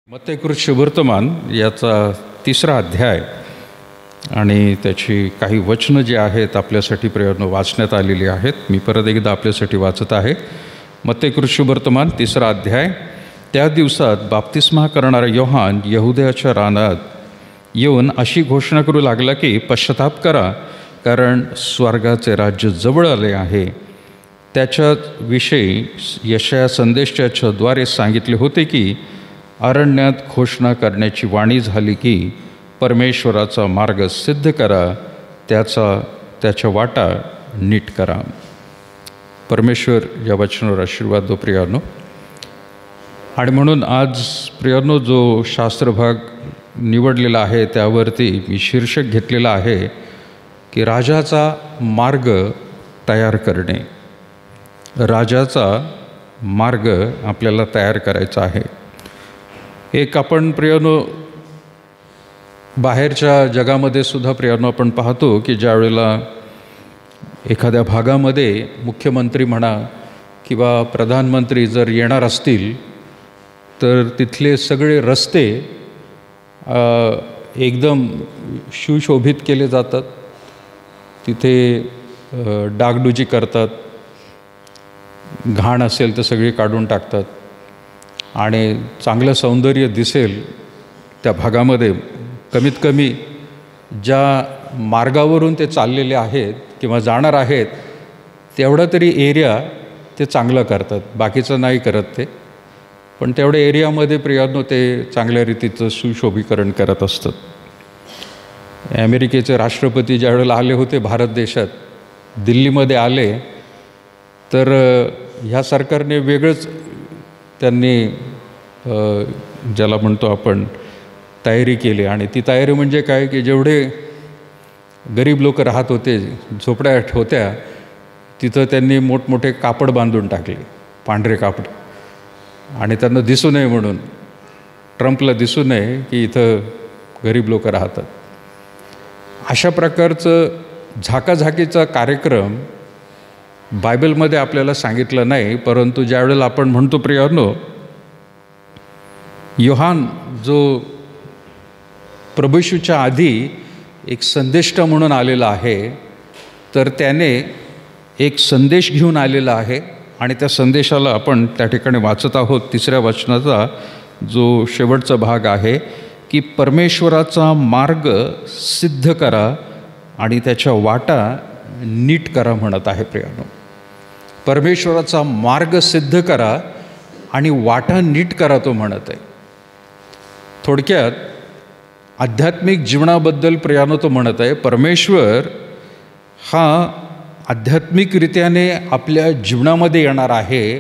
मत्तेकृत शुभवर्तमान याचा 3रा अध्याय आणि त्याची काही वचनं जी आहेत आपल्यासाठी वाचण्यात आलेली आहेत. मी परत एकदा आपल्यासाठी वाचत आहे. मत्तेकृत शुभवर्तमान 3रा अध्याय. त्या दिवसात बाप्तिस्मा करणारा योहान यहुद्याच्या रानात येऊन अशी घोषणा करू लागला की पश्चाताप करा, कारण स्वर्गाचे राज्य जवळ आले आहे. त्याच्या विषयी यशाया संदेशाच्या द्वारे सांगितले होते की अरण्यात घोषणा करण्याची वाणी झाली की परमेश्वराचा मार्ग सिद्ध करा, त्याच्या वाटा नीट करा. परमेश्वर या वचनावर आशीर्वाद दो प्रियानो. आणि म्हणून आज प्रियानो जो शास्त्रभाग निवडलेला आहे त्यावरती मी शीर्षक घेतलेला आहे की राजाचा मार्ग तयार करणे. राजाचा मार्ग आपल्याला तयार करायचा आहे. एक आपण प्रियानो बाहेरच्या जगामध्ये सुद्धा प्रियानो आपण पाहतो की ज्या वेळेला एखाद्या भागामध्ये मुख्यमंत्री म्हणा किंवा प्रधानमंत्री जर येणार असतील तर तिथले सगळे रस्ते एकदम सुशोभित केले जातात. तिथे डागडुजी करतात, घाण असेल तर सगळी काढून टाकतात आणि चांगलं सौंदर्य दिसेल त्या भागामध्ये. कमीत कमी ज्या मार्गावरून ते चाललेले आहेत किंवा जाणार आहेत तेवढा तरी एरिया ते चांगलं करतात. बाकीचं नाही करत ते, पण तेवढ्या एरियामध्ये प्रियानो ते चांगल्या रीतीचं सुशोभीकरण करत असतात. अमेरिकेचे राष्ट्रपती ज्या वेळेला आले होते भारत देशात, दिल्लीमध्ये आले, तर ह्या सरकारने वेगळंच त्यांनी ज्याला म्हणतो आपण तयारी केली. आणि ती तयारी म्हणजे काय की जेवढे गरीब लोक राहत होते, झोपड्या होत्या, तिथं त्यांनी मोठमोठे कापड बांधून टाकले, पांढरे कापड, आणि त्यांना दिसू नये म्हणून, ट्रम्पला दिसू नये की इथं गरीब लोक राहतात. अशा प्रकारचं झाकाझाकीचा कार्यक्रम बायबलमध्ये आपल्याला सांगितलं नाही. परंतु ज्या वेळेला आपण म्हणतो प्रियानो, योहान जो प्रभूशूच्या आधी एक संदेष्टा म्हणून आलेला आहे, तर त्याने एक संदेश घेऊन आलेला आहे आणि त्या संदेशाला आपण त्या ठिकाणी वाचत आहोत. 3ऱ्या वचनाचा जो शेवटचा भाग आहे की परमेश्वराचा मार्ग सिद्ध करा आणि त्याच्या वाटा नीट करा म्हणत आहे प्रियानो. परमेश्वराचा मार्ग सिद्ध करा आणि वाटा नीट करा तो म्हणत आहे. थोडक्यात आध्यात्मिक जीवनाबद्दल प्रियानो तो म्हणत आहे. परमेश्वर हा आध्यात्मिकरित्याने आपल्या जीवनामध्ये येणार आहे,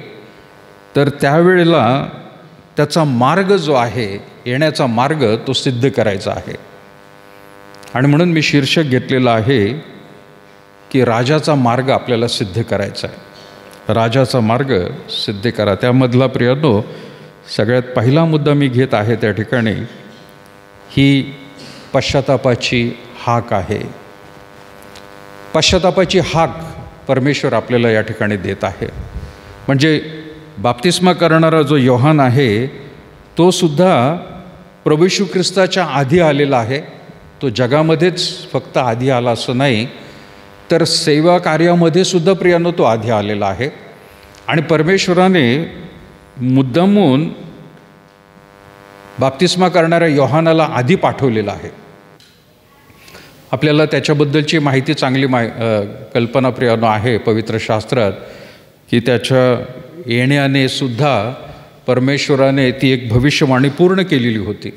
तर त्यावेळेला त्याचा मार्ग जो आहे, येण्याचा मार्ग तो सिद्ध करायचा आहे. आणि म्हणून मी शीर्षक घेतलेलं आहे की राजाचा मार्ग आपल्याला सिद्ध करायचा आहे. राजाचा मार्ग सिद्ध करा. त्यामधला प्रियानो सगळ्यात पहिला मुद्दा मी घेत आहे त्या ठिकाणी ही पश्चातापाची हाक आहे. पश्चातापाची हाक परमेश्वर आपल्याला या ठिकाणी देत आहे. म्हणजे बाप्तिस्मा करणारा जो योहान आहे तो सुद्धा प्रभू येशू ख्रिस्ताच्या आधी आलेला आहे. तो जगामध्येच फक्त आधी आला असं नाही, तर सेवा कार्यामध्ये सुद्धा प्रियानो तो आधी आलेला आहे. आणि परमेश्वराने मुद्दामून बाप्तिस्मा करणाऱ्या योहानाला आधी पाठवलेला आहे. आपल्याला त्याच्याबद्दलची माहिती चांगली कल्पना प्रियानो आहे पवित्र शास्त्रात की त्याच्या येण्याने सुद्धा परमेश्वराने ती एक भविष्यवाणी पूर्ण केलेली होती.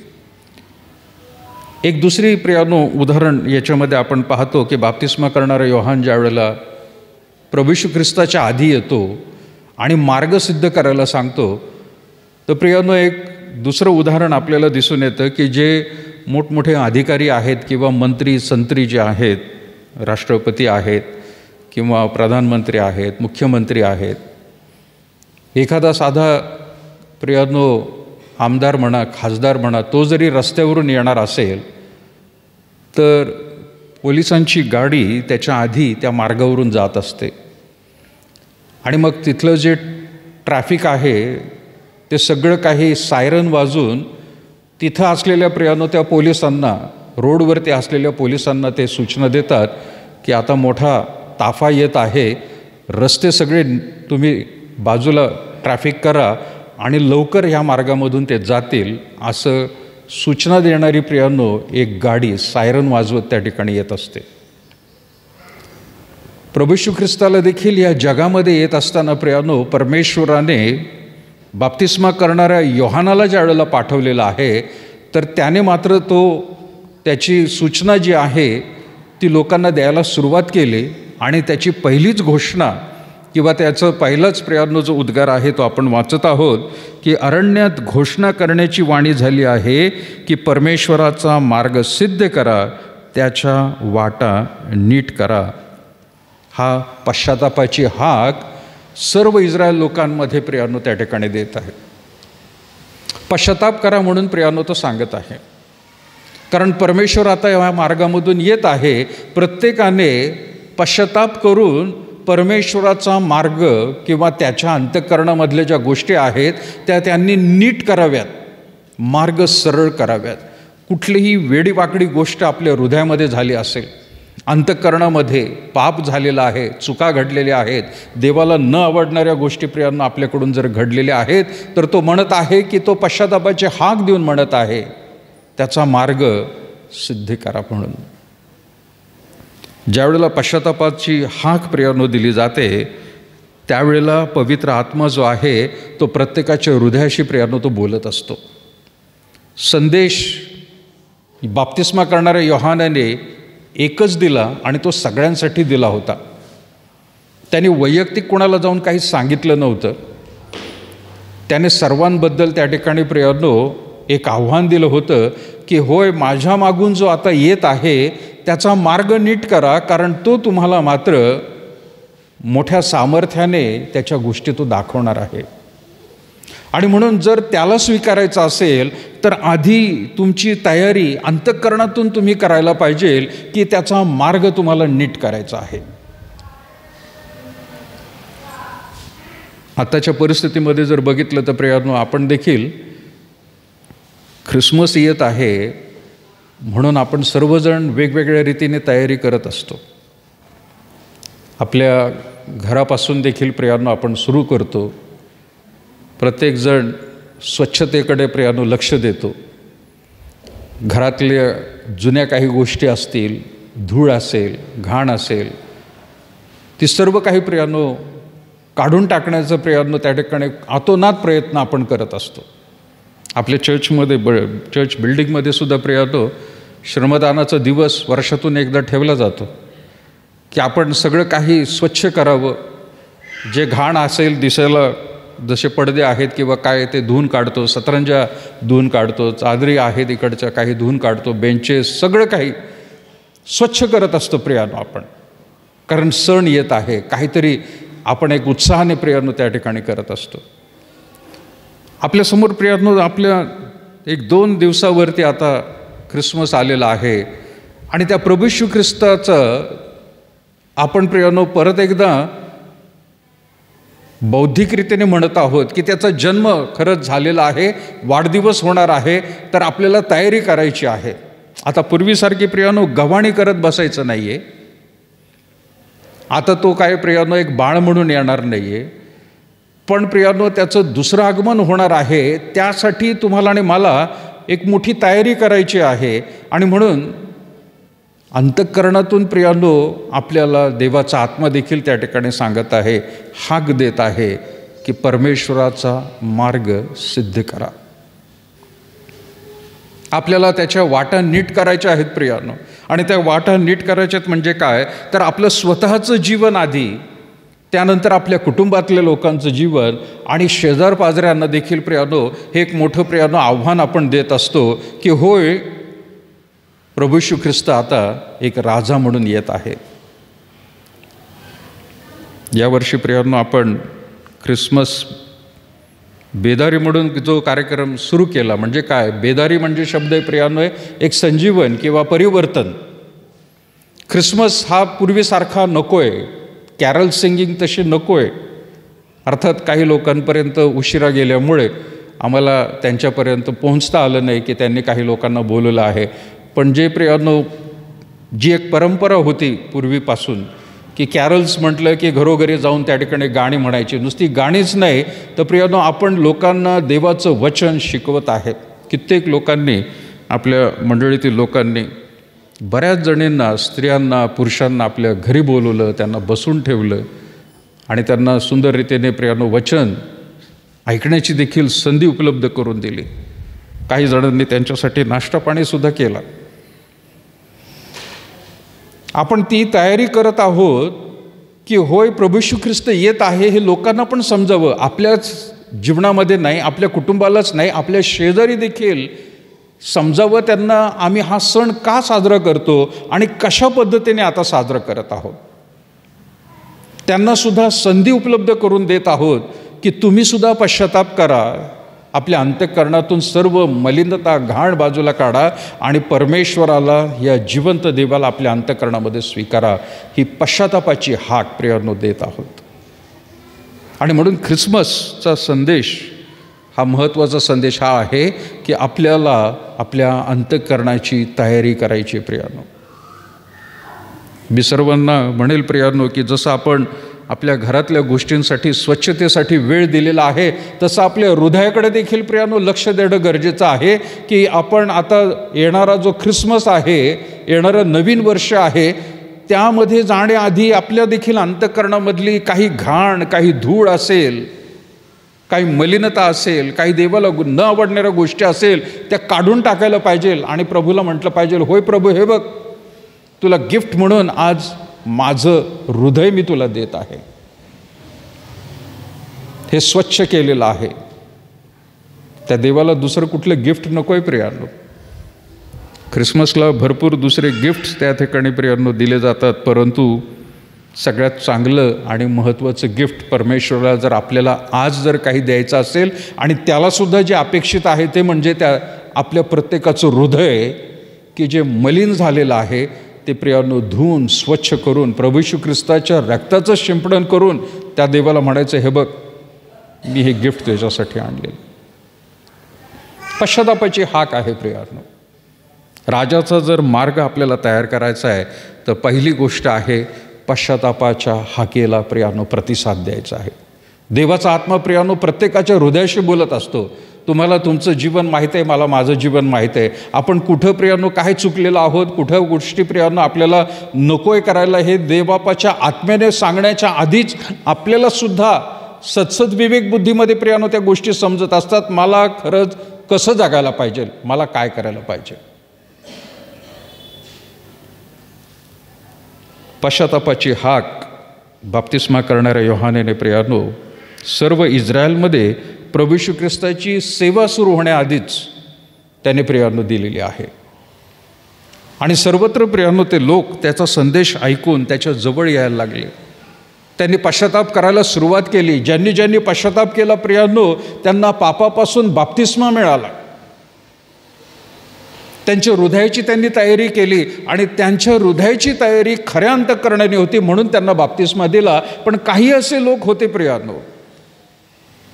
एक दुसरी प्रियानो उदाहरण याच्यामध्ये आपण पाहतो की बाप्तिस्मा करणारा योहान ज्या वेळेला प्रभू येशू ख्रिस्ताच्या आधी येतो आणि मार्ग सिद्ध करायला सांगतो, तर प्रियानो एक दुसरं उदाहरण आपल्याला दिसून येतं की जे मोठमोठे अधिकारी आहेत किंवा मंत्री संत्री जे आहेत, राष्ट्रपती आहेत किंवा प्रधानमंत्री आहेत, मुख्यमंत्री आहेत, एखादा साधा प्रियानो आमदार म्हणा, खासदार म्हणा, तो जरी रस्त्यावरून येणार असेल तर पोलिसांची गाडी त्याच्या आधी त्या मार्गावरून जात असते. आणि मग तिथलं जे ट्रॅफिक आहे ते सगळं काही सायरन वाजून तिथं असलेल्या प्रियानो त्या पोलिसांना, रोडवरती असलेल्या पोलिसांना ते सूचना देतात की आता मोठा ताफा येत आहे, रस्ते सगळे तुम्ही बाजूला ट्रॅफिक करा आणि लवकर ह्या मार्गामधून ते जातील, असं सूचना देणारी प्रियानो एक गाडी सायरन वाजवत त्या ठिकाणी येत असते. प्रभू येशू ख्रिस्ताला देखील या जगामध्ये येत असताना प्रियानो परमेश्वराने बाप्तिस्मा करणाऱ्या योहानाला ज्या वेळेला पाठवलेला आहे, तर त्याने मात्र त्याची सूचना जी आहे ती लोकांना द्यायला सुरुवात केली आणि त्याची पहिलीच घोषणा किंवा त्याचं पहिलाच प्रियानो जो उद्गार आहे तो आपण वाचत आहोत की अरण्यात घोषणा करण्याची वाणी झाली आहे की परमेश्वराचा मार्ग सिद्ध करा, त्याच्या वाटा नीट करा. हा पश्चातापाची हाक सर्व इस्रायल लोकांमध्ये प्रियानो त्या ठिकाणी देत आहे. पश्चाताप करा म्हणून प्रियानो तो सांगत आहे, कारण परमेश्वर आता या मार्गामधून येत आहे. प्रत्येकाने पश्चाताप करून परमेश्वराचा मार्ग किंवा त्याच्या अंतःकरणामधल्या ज्या गोष्टी आहेत त्या त्यांनी नीट कराव्यात, मार्ग सरळ कराव्यात. कुठलीही वेडीवाकडी गोष्ट आपल्या हृदयामध्ये झाली असेल, अंतःकरणामध्ये पाप झालेलं आहे, चुका घडलेल्या आहेत, देवाला न आवडणाऱ्या गोष्टी प्रियांना आपल्याकडून जर घडलेल्या आहेत, तर तो म्हणत आहे की तो पश्चातापाची हाक देऊन म्हणत आहे त्याचा मार्ग सिद्ध करा म्हणून. ज्यावेळेला पश्चातापाची हाक प्रियांनो दिली जाते त्यावेळेला पवित्र आत्मा जो आहे तो प्रत्येकाच्या हृदयाशी प्रियांनो तो बोलत असतो. संदेश बाप्तिस्मा करणाऱ्या योहानाने एकच दिला आणि तो सगळ्यांसाठी दिला होता. त्याने वैयक्तिक कोणाला जाऊन काही सांगितलं नव्हतं. त्याने सर्वांबद्दल त्या ठिकाणी प्रियांनो एक आव्हान दिलं होतं की होय, माझ्या मागून जो आता येत आहे त्याचा मार्ग नीट करा, कारण तो तुम्हाला मात्र मोठ्या सामर्थ्याने त्याच्या गोष्टी तो दाखवणार आहे. आणि म्हणून जर त्याला स्वीकारायचं असेल तर आधी तुमची तयारी अंतःकरणातून तुम्ही करायला पाहिजे की त्याचा मार्ग तुम्हाला नीट करायचा आहे. आताच्या परिस्थितीमध्ये जर बघितलं तर प्रियांनो, आपण देखील ख्रिसमस येत आहे म्हणून आपण सर्वजण वेगवेगळ्या रीतीने तयारी करत असतो. आपल्या घरापासून देखील प्रियांनो आपण सुरू करतो. प्रत्येकजण स्वच्छतेकडे प्रियांनो लक्ष देतो. घरातल्या जुन्या काही गोष्टी असतील, धूळ असेल, घाण असेल, ती सर्व काही प्रियांनो काढून टाकण्याचा प्रियांनो त्या ठिकाणी आतोनात प्रयत्न आपण करत असतो. आपल्या चर्च बिल्डिंगमध्ये सुद्धा प्रियांनो श्रमदानाचा दिवस वर्षातून एकदा ठेवला जातो की आपण सगळं काही स्वच्छ करावं. जे घाण असेल, दिसायला जसे पडदे आहेत किंवा काय ते धुवून काढतो, सतरंजा धुवून काढतो, चादरी आहेत इकडच्या काही धुवून काढतो, बेंचेस सगळं काही स्वच्छ करत असतो प्रियांनो आपण. कारण सण येत आहे, काहीतरी आपण एक उत्साहाने प्रियांनो त्या ठिकाणी करत असतो. आपल्यासमोर प्रियांनो आपल्या 1-2 दिवसावरती आता ख्रिसमस आलेला आहे आणि त्या प्रभू येशू ख्रिस्ताचं आपण प्रियांनो परत एकदा बौद्धिकरीतीने म्हणत आहोत की त्याचा जन्म खरंच झालेला आहे, वाढदिवस होणार आहे, तर आपल्याला तयारी करायची आहे. आता पूर्वीसारखी प्रियांनो गव्हाणी करत बसायचं नाही आहे. आता तो काय प्रियांनो एक बाळ म्हणून येणार नाही आहे, पण प्रियांनो त्याचं दुसरं आगमन होणार आहे. त्यासाठी तुम्हाला आणि मला एक मोठी तयारी करायची आहे. आणि म्हणून अंतःकरणातून प्रियांनो आपल्याला देवाचा आत्मा देखील त्या ठिकाणी सांगत आहे, हाक देत आहे की परमेश्वराचा मार्ग सिद्ध करा. आपल्याला त्याच्या वाटा नीट करायच्या आहेत प्रियांनो. आणि त्या वाटा नीट करायच्यात म्हणजे काय, तर आपलं स्वतःचं जीवन आधी, त्यानंतर आपल्या कुटुंबातल्या लोकांचं जीवन आणि शेजार पाजाऱ्यांना देखील प्रियांनो हे एक मोठं प्रियांनो आव्हान आपण देत असतो की होय, प्रभू येशू ख्रिस्त आता एक राजा म्हणून येत आहे. यावर्षी प्रियांनो आपण ख्रिसमस बेदारी म्हणून जो कार्यक्रम सुरू केला. म्हणजे काय, बेदारी म्हणजे शब्द आहे प्रियांनो एक संजीवन किंवा परिवर्तन. ख्रिसमस हा पूर्वीसारखा नको आहे, कॅरल सिंगिंग तशी नको आहे. अर्थात काही लोकांपर्यंत उशिरा गेल्यामुळे आम्हाला त्यांच्यापर्यंत पोहोचता आलं नाही की त्यांनी काही लोकांना बोलवलं आहे. पण जे प्रियांनो, जी एक परंपरा होती पूर्वीपासून की कॅरल्स म्हटलं की घरोघरी जाऊन त्या ठिकाणी गाणी म्हणायची, नुसती गाणीच नाही तर प्रियांनो आपण लोकांना देवाचं वचन शिकवत आहे. कित्येक लोकांनी, आपल्या मंडळीतील लोकांनी बऱ्याच जणींना, स्त्रियांना, पुरुषांना आपल्या घरी बोलवलं, त्यांना बसून ठेवलं आणि त्यांना सुंदर रीतीने प्रियांनो वचन ऐकण्याची देखील संधी उपलब्ध करून दिली. काही जणांनी त्यांच्यासाठी नाश्ता पाणीसुद्धा केला. आपण ती तयारी करत आहोत की होय प्रभू येशू ख्रिस्त येत आहे हे लोकांना पण समजावं. आपल्याच जीवनामध्ये नाही, आपल्या कुटुंबालाच नाही, आपल्या शेजारी देखील समजावं त्यांना आम्ही हा सण का साजरा करतो आणि कशा पद्धतीने आता साजरा करत आहोत. त्यांनासुद्धा संधी उपलब्ध करून देत आहोत की तुम्हीसुद्धा पश्चाताप करा, आपल्या अंतःकरणातून सर्व मलिनता, घाण बाजूला काढा आणि परमेश्वराला, या जिवंत देवाला आपल्या अंतःकरणामध्ये स्वीकारा. ही पश्चातापाची हाक प्रियांनो देत आहोत. आणि म्हणून ख्रिसमसचा संदेश, हा महत्त्वाचा संदेश हा आहे की आपल्याला आपल्या अंतःकरणाची तयारी करायची. प्रियांनो, मी सर्वांना म्हणेल प्रियांनो की जसं आपण आपल्या घरातल्या गोष्टींसाठी, स्वच्छतेसाठी वेळ दिलेला आहे, तसं आपल्या हृदयाकडे देखील प्रियांनो लक्ष देणं गरजेचं आहे की आपण आता येणारा जो ख्रिसमस आहे, येणारं नवीन वर्ष आहे, त्यामध्ये जाण्याआधी आपल्या देखील अंतःकरणामधली काही घाण, काही धूळ असेल, काही मलिनता असेल, काही देवाला न आवडणाऱ्या गोष्टी असेल, त्या काढून टाकायला पाहिजे आणि प्रभूला म्हटलं पाहिजे, होय प्रभू, हे बघ, तुला गिफ्ट म्हणून आज माझं हृदय मी तुला देत आहे. हे स्वच्छ केलेलं आहे. त्या देवाला दुसरं कुठलं गिफ्ट नको आहे प्रियांनो. ख्रिसमसला भरपूर दुसरे गिफ्ट्स त्या ठिकाणी प्रियांनो दिले जातात, परंतु सगळ्यात चांगलं आणि महत्त्वाचं गिफ्ट परमेश्वराला जर आपल्याला आज जर काही द्यायचं असेल आणि त्यालासुद्धा जे अपेक्षित आहे ते म्हणजे त्या आपल्या प्रत्येकाचं हृदय की जे मलिन झालेलं आहे ते प्रियांनो धुवून स्वच्छ करून प्रभू येशू ख्रिस्ताच्या रक्ताचं शिंपडण करून त्या देवाला म्हणायचं, हे बघ, मी हे गिफ्ट त्याच्यासाठी आणलेलं. पश्चातापाची हाक आहे प्रियांनो. राजाचा जर मार्ग आपल्याला तयार करायचा आहे तर पहिली गोष्ट आहे पश्चातापाच्या हाकेला प्रियांनो प्रतिसाद द्यायचा आहे. देवाचा आत्मा प्रियांनो प्रत्येकाच्या हृदयाशी बोलत असतो. तुम्हाला तुमचं जीवन माहीत आहे, मला माझं जीवन माहीत आहे. आपण कुठं प्रियांनो काय चुकलेलं आहोत, कुठं गोष्टी प्रियांनो आपल्याला नकोय करायला, हे देवबापाच्या आत्म्याने सांगण्याच्या आधीच आपल्याला सुद्धा सत्सद विवेक बुद्धीमध्ये प्रियांनो त्या गोष्टी समजत असतात. मला खरंच कसं जगायला पाहिजे, मला काय करायला पाहिजे. पश्चातापाची हाक बाप्तिस्मा करणाऱ्या योहानेने प्रियांनो सर्व इस्रायलमध्ये प्रभू येशू ख्रिस्ताची सेवा सुरू होण्याआधीच त्याने प्रियांनो दिलेली आहे. आणि सर्वत्र प्रियांनो ते लोक त्याचा संदेश ऐकून त्याच्या जवळ यायला लागले. त्यांनी पश्चाताप करायला सुरुवात केली. ज्यांनी ज्यांनी पश्चाताप केला प्रियांनो त्यांना पापापासून बाप्तिस्मा मिळाला. त्यांच्या हृदयाची त्यांनी तयारी केली आणि त्यांच्या हृदयाची तयारी खऱ्या अंतःकरणाने होती म्हणून त्यांना बाप्तिस्मा दिला. पण काही असे लोक होते प्रियांनो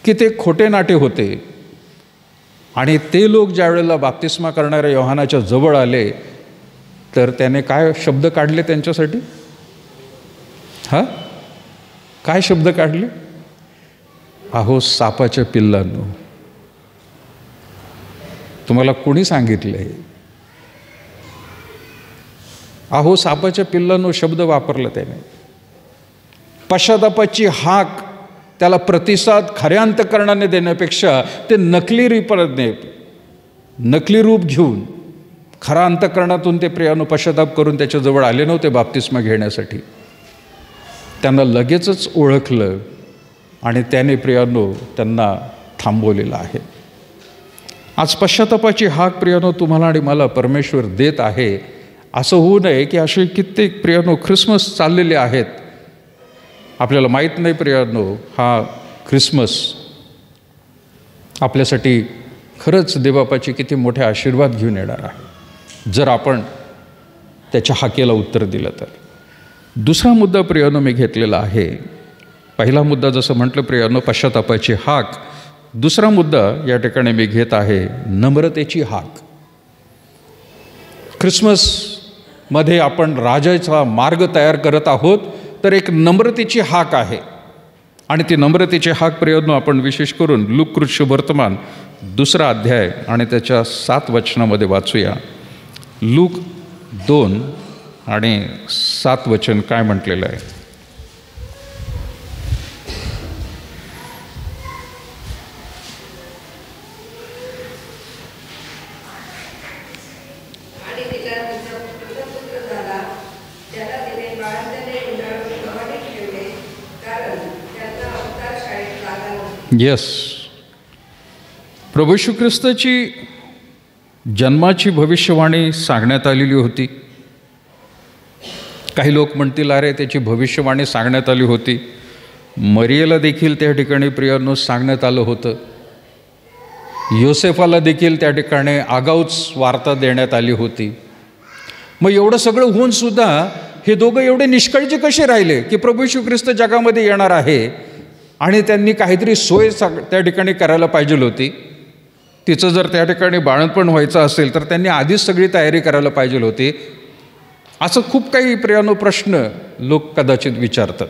की ते खोटे नाटे होते आणि ते लोक ज्या वेळेला बाप्तिस्मा करणाऱ्या योहानाच्या जवळ आले तर त्याने काय शब्द काढले त्यांच्यासाठी? काय शब्द काढले? अहो सापाच्या पिल्लांनो. तुम्हाला कोणी सांगितलं हे? अहो सापाच्या पिल्लांनो शब्द वापरला त्याने. पश्चातापाची हाक, त्याला प्रतिसाद खऱ्या अंतःकरणाने देण्यापेक्षा ते नकली रूप घेऊन खरा अंतःकरणातून ते प्रियांनो पश्चाताप करून त्याच्याजवळ आले नव्हते बाप्तिस्मा घेण्यासाठी. त्यांना लगेचच ओळखलं आणि त्याने प्रियांनो त्यांना थांबवलेलं आहे. आज पश्चातापाची हाक प्रियांनो तुम्हाला आणि मला परमेश्वर देत आहे. असं होऊ नये की असे कित्येक प्रियांनो ख्रिसमस चाललेले आहेत, आपल्याला माहीत नाही प्रियांनो हा ख्रिसमस आपल्यासाठी खरंच देवबापाची किती मोठे आशीर्वाद घेऊन येणार आहे जर आपण त्याच्या हाकेला उत्तर दिलं तर. दुसरा मुद्दा प्रियांनो मी घेतलेला आहे. पहिला मुद्दा जसं म्हटलं प्रियांनो पश्चातापाची हाक, दुसरा मुद्दा या ठिकाणी मी घेत आहे, नम्रतेची हाक. ख्रिसमसमध्ये आपण राजाचा मार्ग तयार करत आहोत, तर एक नम्रतेची हाक आहे. आणि ती नम्रतेची हाक प्रियनो आपण विशेष करून लूक शुभवर्तमान 2 अध्याय आणि त्याच्या 7 वचनामध्ये वाचूया. लूक 2 आणि 7 वचन काय म्हटलेलं आहे. येस, प्रभू येशू ख्रिस्ताची जन्माची भविष्यवाणी सांगण्यात आलेली होती. काही लोक म्हणतील अरे त्याची भविष्यवाणी सांगण्यात आली होती, मरियेला देखील त्या ठिकाणी प्रियांनो सांगण्यात आलं होतं, योसेफाला देखील त्या ठिकाणी आगाऊच वार्ता देण्यात आली होती. मग एवढं सगळं होऊन सुद्धा हे दोघं एवढे निष्काळजी कसे राहिले की प्रभू येशू ख्रिस्त जगामध्ये येणार आहे आणि त्यांनी काहीतरी सोय त्या ठिकाणी करायला पाहिजे होती. तिचं जर त्या ठिकाणी बाळंतपण व्हायचं असेल तर त्यांनी आधीच सगळी तयारी करायला पाहिजे होती. असं खूप काही प्रियानो प्रश्न लोक कदाचित विचारतात.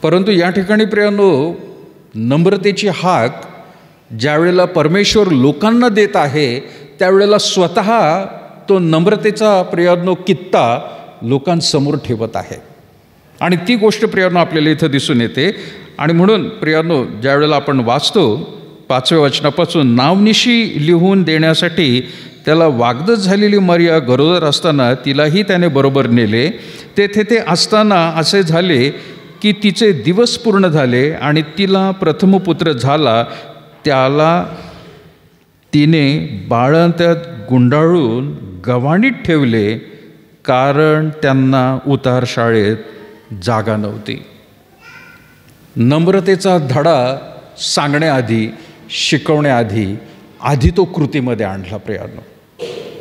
परंतु या ठिकाणी प्रियानो नम्रतेची हाक ज्यावेळेला परमेश्वर लोकांना देत आहे त्यावेळेला स्वतः तो नम्रतेचा प्रियानो कित्ता लोकांसमोर ठेवत आहे. आणि ती गोष्ट प्रियानो आपल्याला इथं दिसून येते. आणि म्हणून प्रियानो ज्यावेळेला आपण वाचतो 5व्या वचनापासून, नावनिशी लिहून देण्यासाठी त्याला वाग्दत झालेली मरिया गरोदर असताना तिलाही त्याने बरोबर नेले. तेथे ते असताना असे झाले की तिचे दिवस पूर्ण झाले आणि तिला प्रथम पुत्र झाला. त्याला तिने बाळंत्यात गुंडाळून गव्हाणीत ठेवले, कारण त्यांना उतार शाळेत जागा नव्हती. नम्रतेचा धडा सांगण्याआधी, शिकवण्याआधी तो कृतीमध्ये आणला प्रियानो.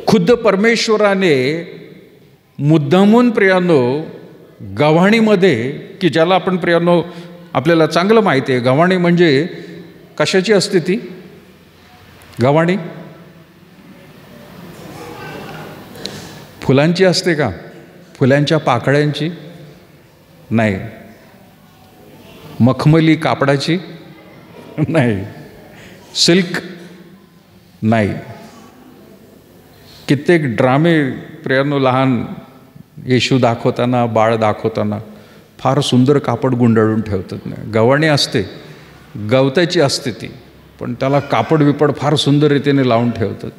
खुद्द परमेश्वराने मुद्दामून प्रियानो गव्हाणीमध्ये, की ज्याला आपण प्रियानो आपल्याला चांगलं माहिती आहे, गव्हाणी म्हणजे कशाची असते ती गव्हाणी? फुलांची असते का? फुलांच्या पाकळ्यांची नाही. मखमली कापडाची नाही. सिल्क नाही. कित्येक ड्रामे प्रियानो लहान येशू दाखवताना, बाळ दाखवताना फार सुंदर कापड गुंडाळून ठेवतात. नाही, गव्हाणी असते, गवताची असते ती, पण त्याला कापड विपड फार सुंदर रीतीने लावून ठेवतात.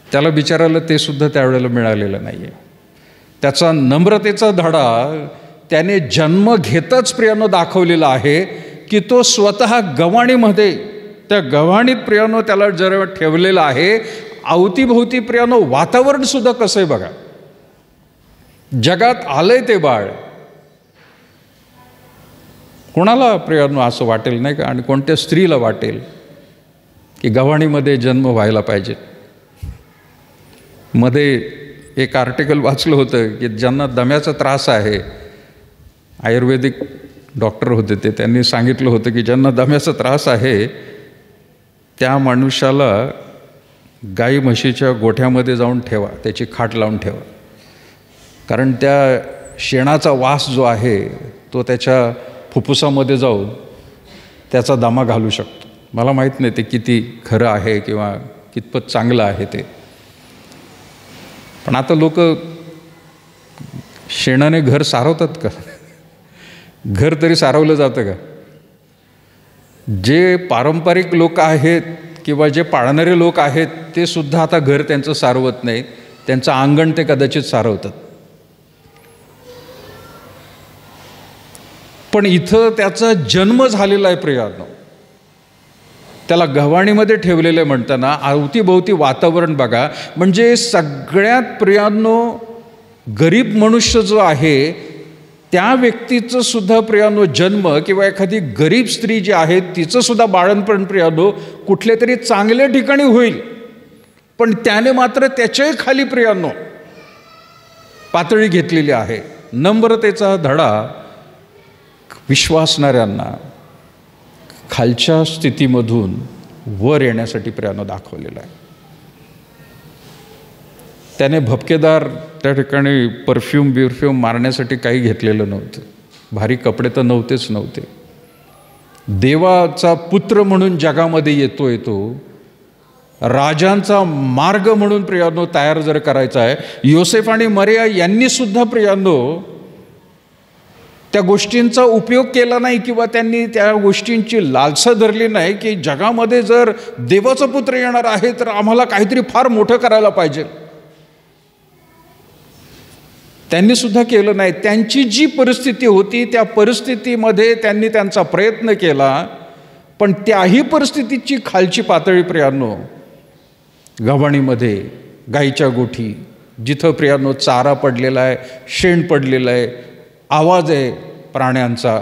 त्याला बिचारायला ते सुद्धा त्यावेळेला मिळालेलं नाही आहे. त्याचा नम्रतेचा धडा त्याने जन्म घेतच प्रियानो दाखवलेला आहे की तो स्वतः गव्हाणीमध्ये, त्या गव्हाणीत प्रियानो त्याला जर ठेवलेला आहे. अवतीभोवती प्रियानो वातावरण सुद्धा कसं आहे बघा. जगात आलंय ते बाळ. कोणाला प्रियानो असं वाटेल नाही का? आणि कोणत्या स्त्रीला वाटेल की गव्हाणीमध्ये जन्म व्हायला पाहिजे? मध्ये एक आर्टिकल वाचलं होतं की ज्यांना दम्याचा त्रास आहे, आयुर्वेदिक डॉक्टर होते ते, त्यांनी सांगितलं होतं की ज्यांना दम्याचा त्रास आहे त्या मनुष्याला गाई म्हशीच्या गोठ्यामध्ये जाऊन ठेवा, त्याची खाट लावून ठेवा, कारण त्या शेणाचा वास जो आहे तो त्याच्या फुफ्फुसामध्ये जाऊन त्याचा दमा घालू शकतो. मला माहीत नाही ते किती खरं आहे किंवा कितपत चांगलं आहे ते, पण आता लोक शेणाने घर सारवतात का? घर तरी सारवलं जातं का? जे पारंपरिक लोक आहेत किंवा जे पाळणारे लोक आहेत ते सुद्धा आता घर त्यांचं सारवत नाही, त्यांचं अंगण ते कदाचित सारवतात. पण इथं त्याचा जन्म झालेला आहे प्रियानो. त्याला गव्हाणीमध्ये ठेवलेलं म्हणताना अवतीभोवती वातावरण बघा. म्हणजे सगळ्यात प्रियानो गरीब मनुष्य जो आहे त्या व्यक्तीचं सुद्धा प्रियानो जन्म, किंवा एखादी गरीब स्त्री जी आहे तिचं सुद्धा बाळंतपण प्रियानो कुठल्या तरी चांगल्या ठिकाणी होईल, पण त्याने मात्र त्याच्याही खाली प्रियानो पातळी घेतलेली आहे. नम्रतेचा धडा विश्वासणाऱ्यांना खालच्या स्थितीमधून वर येण्यासाठी प्रियानो दाखवलेला आहे. त्याने भपकेदार त्या ठिकाणी परफ्यूम मारण्यासाठी काही घेतलेलं नव्हतं. भारी कपडे तर नव्हते. देवाचा पुत्र म्हणून जगामध्ये येतोय तो. राजांचा मार्ग म्हणून प्रियानो तयार जर करायचा आहे, योसेफ आणि मरिया यांनी सुद्धा प्रियानो त्या गोष्टींचा उपयोग केला नाही किंवा त्यांनी त्या गोष्टींची लालसा धरली नाही की जगामध्ये जर देवाचा पुत्र येणार आहे तर आम्हाला काहीतरी फार मोठं करायला पाहिजे. त्यांनी सुद्धा केलं नाही. त्यांची जी परिस्थिती होती त्या परिस्थितीमध्ये त्यांनी त्यांचा प्रयत्न केला, पण त्याही परिस्थितीची खालची पातळी प्रियानो, गव्हाणीमध्ये गाईच्या गोठी, जिथं प्रियानो चारा पडलेला आहे, शेण पडलेलं आहे, आवाज आहे प्राण्यांचा,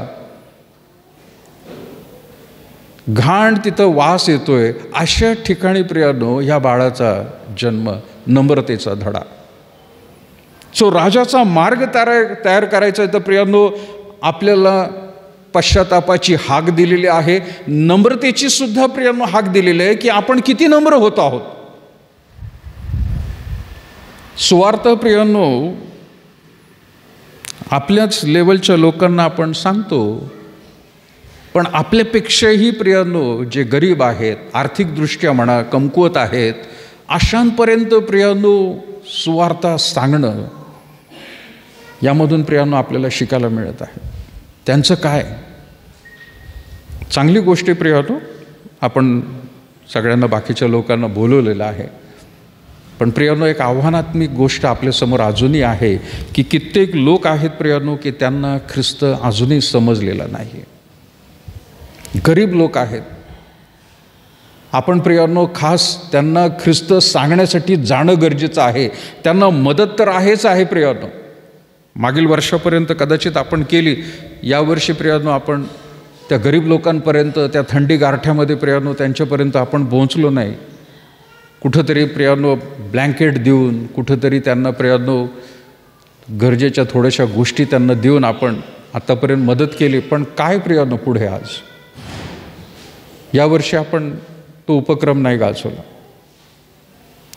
घाण तिथं वास येतोय, अशा ठिकाणी प्रियानो ह्या बाळाचा जन्म, नम्रतेचा धडा. सो राजाचा मार्ग तयार करायचा आहे तर प्रियानो आपल्याला पश्चातापाची हाक दिलेली आहे, नम्रतेची सुद्धा प्रियानो हाक दिलेली आहे की आपण किती नम्र होत आहोत. सुवार्थ प्रियानो आपल्याच लेवलच्या लोकांना आपण सांगतो, पण आपल्यापेक्षाही प्रियानो जे गरीब आहेत, आर्थिकदृष्ट्या म्हणा कमकुवत आहेत, अशांपर्यंत प्रियानो सुवार्थ सांगणं, यामधून प्रियानो आपल्याला शिकायला मिळत आहे. त्यांचं काय चांगली गोष्ट प्रियानो, आपण सगळ्यांना बाकीच्या लोकांना बोलवलेलं आहे, पण प्रियानो एक आव्हानात्मक गोष्ट आपल्यासमोर अजूनही आहे की कित्येक लोक आहेत प्रियानो की त्यांना ख्रिस्त अजूनही समजलेला नाही. गरीब लोक आहेत. आपण प्रियानो खास त्यांना ख्रिस्त सांगण्यासाठी जाणं गरजेचं आहे. त्यांना मदत तर आहेच आहे प्रियानो. मागील वर्षापर्यंत कदाचित आपण केली, यावर्षी प्रियानो आपण त्या गरीब लोकांपर्यंत, त्या थंडी गारठ्यामध्ये प्रियानो त्यांच्यापर्यंत आपण पोहोचलो नाही. कुठंतरी प्रियानो ब्लँकेट देऊन, कुठंतरी त्यांना प्रियानो गरजेच्या थोड्याशा गोष्टी त्यांना देऊन आपण आतापर्यंत मदत केली. पण काय प्रियानो पुढे आज यावर्षी आपण तो उपक्रम नाही गाजवला.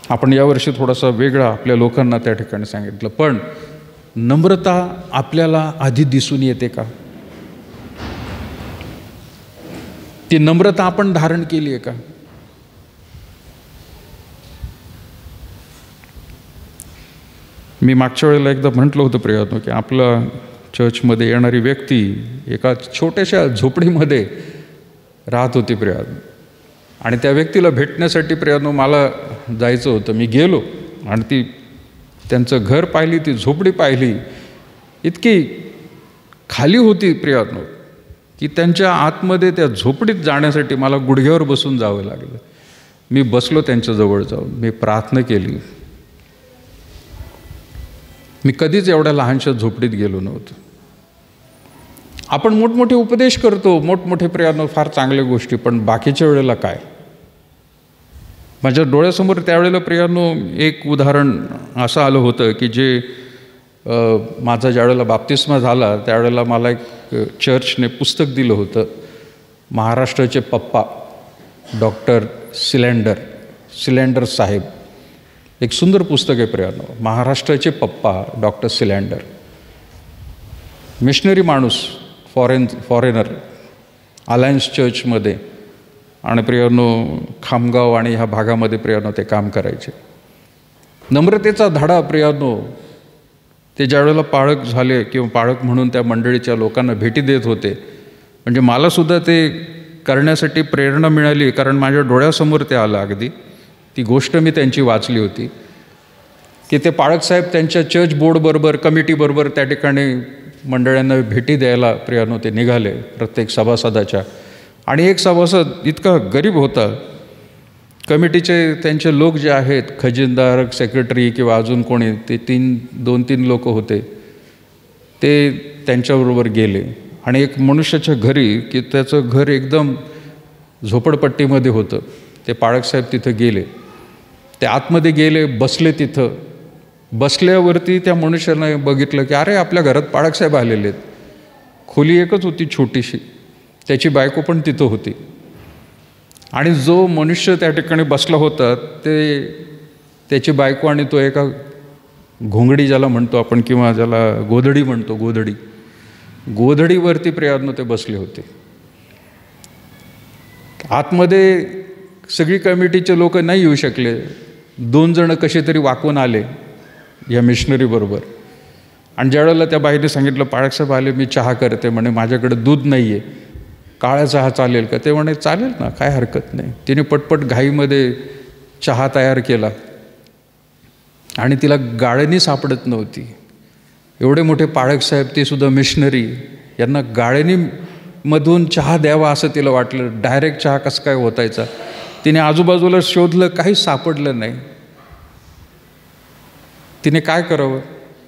आपण यावर्षी थोडासा वेगळा आपल्या लोकांना त्या ठिकाणी सांगितलं. पण नम्रता आपल्याला आधी दिसून येते का? ती नम्रता आपण धारण केली आहे का? मी मागच्या वेळेला एकदा म्हटलं होतं प्रियानो की आपल्या चर्चमध्ये येणारी व्यक्ती एका छोट्याशा झोपडीमध्ये राहत होती प्रियानो, आणि त्या व्यक्तीला भेटण्यासाठी प्रियानो मला जायचं होतं. मी गेलो आणि ती त्यांचं घर पाहिली, ती झोपडी पाहिली. इतकी खाली होती प्रियानो की त्यांच्या आतमध्ये त्या झोपडीत जाण्यासाठी मला गुडघ्यावर बसून जावं लागलं. मी बसलो त्यांच्याजवळ जाऊन, मी प्रार्थना केली. मी कधीच एवढ्या लहानशा झोपडीत गेलो नव्हतो. आपण मोठमोठे उपदेश करतो, मोठमोठे प्रियानो फार चांगल्या गोष्टी, पण बाकीच्या वेळेला काय? माझ्या डोळ्यासमोर त्यावेळेला प्रियानो एक उदाहरण असं आलं होतं की जे माझा ज्यावेळेला बाप्तिस्मा झाला त्यावेळेला मला एक चर्चने पुस्तक दिलं होतं. महाराष्ट्राचे पप्पा डॉक्टर सिलेंडर साहेब, एक सुंदर पुस्तक आहे प्रियानो. महाराष्ट्राचे पप्पा डॉक्टर सिलेंडर, मिशनरी माणूस, फॉरेनर, अलायन्स चर्चमध्ये आणि प्रियानो खामगाव आणि ह्या भागामध्ये प्रियानो ते काम करायचे. नम्रतेचा धडा प्रियानो ते ज्यावेळेला पाळक झाले किंवा पाळक म्हणून त्या मंडळीच्या लोकांना भेटी देत होते, म्हणजे मलासुद्धा ते करण्यासाठी प्रेरणा मिळाली, कारण माझ्या डोळ्यासमोर ते आलं अगदी. ती गोष्ट मी त्यांची वाचली होती की ते पाळकसाहेब त्यांच्या चर्च बोर्डबरोबर, कमिटीबरोबर त्या ठिकाणी मंडळांना भेटी द्यायला प्रियानो ते निघाले प्रत्येक सभासदाच्या. आणि एक सभासद इतका गरीब होता, कमिटीचे त्यांचे लोक जे आहेत, खजिनदार, सेक्रेटरी किंवा अजून कोणी, ते 2-3 लोक होते, ते त्यांच्याबरोबर गेले. आणि एक मनुष्याच्या घरी, की त्याचं घर एकदम झोपडपट्टीमध्ये होतं, ते पाळकसाहेब तिथं गेले. ते आतमध्ये गेले, बसले. तिथं बसल्यावरती त्या मनुष्यानं बघितलं की अरे आपल्या घरात पाळकसाहेब आलेले आहेत. खोली एकच होती छोटीशी, त्याची बायको पण तिथं होती. आणि जो मनुष्य त्या ठिकाणी बसला होता त्याची बायको आणि तो एका घोंगडी ज्याला म्हणतो आपण, किंवा ज्याला गोधडी म्हणतो, गोधडीवरती प्रियानो ते बसले होते. आतमध्ये सगळी कमिटीचे लोक नाही येऊ शकले. 2 जण कसे तरी वाकून आले या मिशनरी बरोबर. आणि ज्यावेळेला त्या बाईने सांगितलं, पाळकसाहेब आले, मी चहा करते म्हणे, माझ्याकडे दूध नाही आहे, काळा चहा चालेल का? ते म्हणे चालेल ना, काय हरकत नाही. तिने पटपट घाईमध्ये चहा तयार केला आणि तिला गाळणी सापडत नव्हती. एवढे मोठे पाळकसाहेब, ते सुद्धा मिशनरी, यांना गाळणीमधून चहा द्यावा असं तिला वाटलं. डायरेक्ट चहा कसं काय होतायचा? तिने आजूबाजूला शोधलं, काही सापडलं नाही. तिने काय करावं?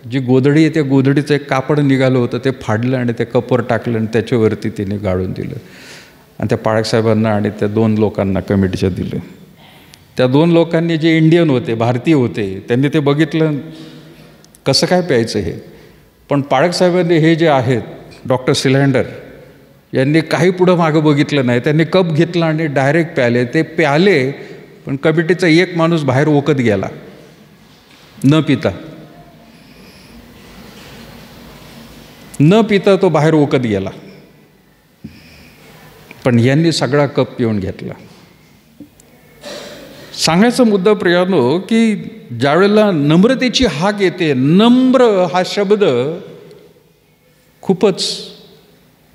जी गोधडी आहे त्या गोधडीचं एक कापड निघालं होतं, ते फाडलं आणि ते कपवर टाकलं आणि त्याच्यावरती तिने गाळून दिलं आणि त्या पाळकसाहेबांना आणि त्या 2 लोकांना कमिटीच्या दिलं. त्या 2 लोकांनी, जे इंडियन होते, भारतीय होते, त्यांनी ते बघितलं कसं काय प्यायचं हे. पण पाळकसाहेबांनी हे जे आहेत डॉक्टर सिलेंडर यांनी काही पुढं मागं बघितलं नाही. त्यांनी कप घेतला आणि डायरेक्ट प्याले. ते प्याले, पण कमिटीचा एक माणूस बाहेर ओकत गेला न पिता तो बाहेर ओकत गेला. पण यांनी सगळा कप पिऊन घेतला. सांगायचा मुद्दा प्रियानो, की ज्यावेळेला नम्रतेची हाक येते, नम्र हा शब्द खूपच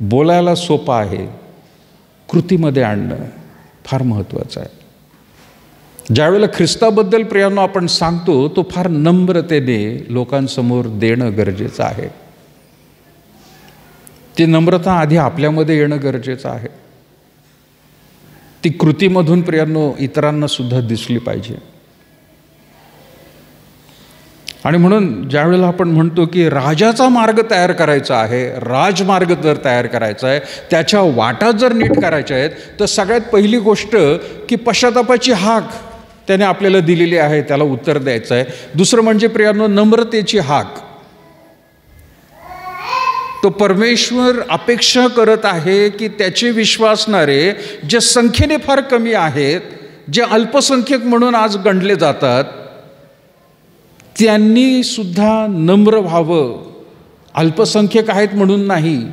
बोलायला सोपा आहे, कृतीमध्ये आणणं फार महत्त्वाचं आहे. ज्यावेळेला ख्रिस्ताबद्दल प्रियानो आपण सांगतो, तो फार नम्रतेने लोकांसमोर देणं गरजेचं आहे. ती नम्रता आधी आपल्यामध्ये येणं गरजेचं आहे. ती कृतीमधून प्रियानो इतरांना सुद्धा दिसली पाहिजे. आणि म्हणून ज्यावेळेला आपण म्हणतो की राजाचा मार्ग तयार करायचा आहे, राजमार्ग जर तयार करायचा आहे, त्याच्या वाटा जर नीट करायच्या आहेत, तर सगळ्यात पहिली गोष्ट की पश्चातापाची हाक त्याने आपल्याला दिलेली आहे, त्याला उत्तर द्यायचं आहे. दुसरं म्हणजे प्रियानो नम्रतेची हाक. तो परमेश्वर अपेक्षा करत आहे की त्याचे विश्वासणारे जे संख्येने फार कमी आहेत, जे अल्पसंख्यक म्हणून आज गणले जातात, त्यांनी सुद्धा नम्र व्हावं. अल्पसंख्यक आहेत म्हणून नाही,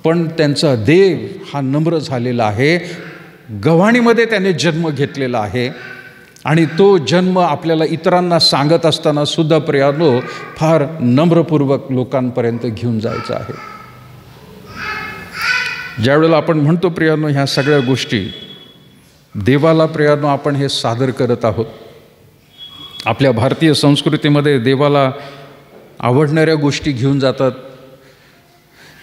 पण त्यांचा देव हा नम्र झालेला आहे. गव्हाणीमध्ये त्याने जन्म घेतलेला आहे आणि तो जन्म आपल्याला इतरांना सांगत असताना सुद्धा प्रियानो फार नम्रपूर्वक लोकांपर्यंत घेऊन जायचं आहे. ज्यावेळेला आपण म्हणतो प्रियानो ह्या सगळ्या गोष्टी देवाला प्रियानो आपण हे सादर करत आहोत. आपल्या भारतीय संस्कृतीमध्ये देवाला आवडणाऱ्या गोष्टी घेऊन जातात.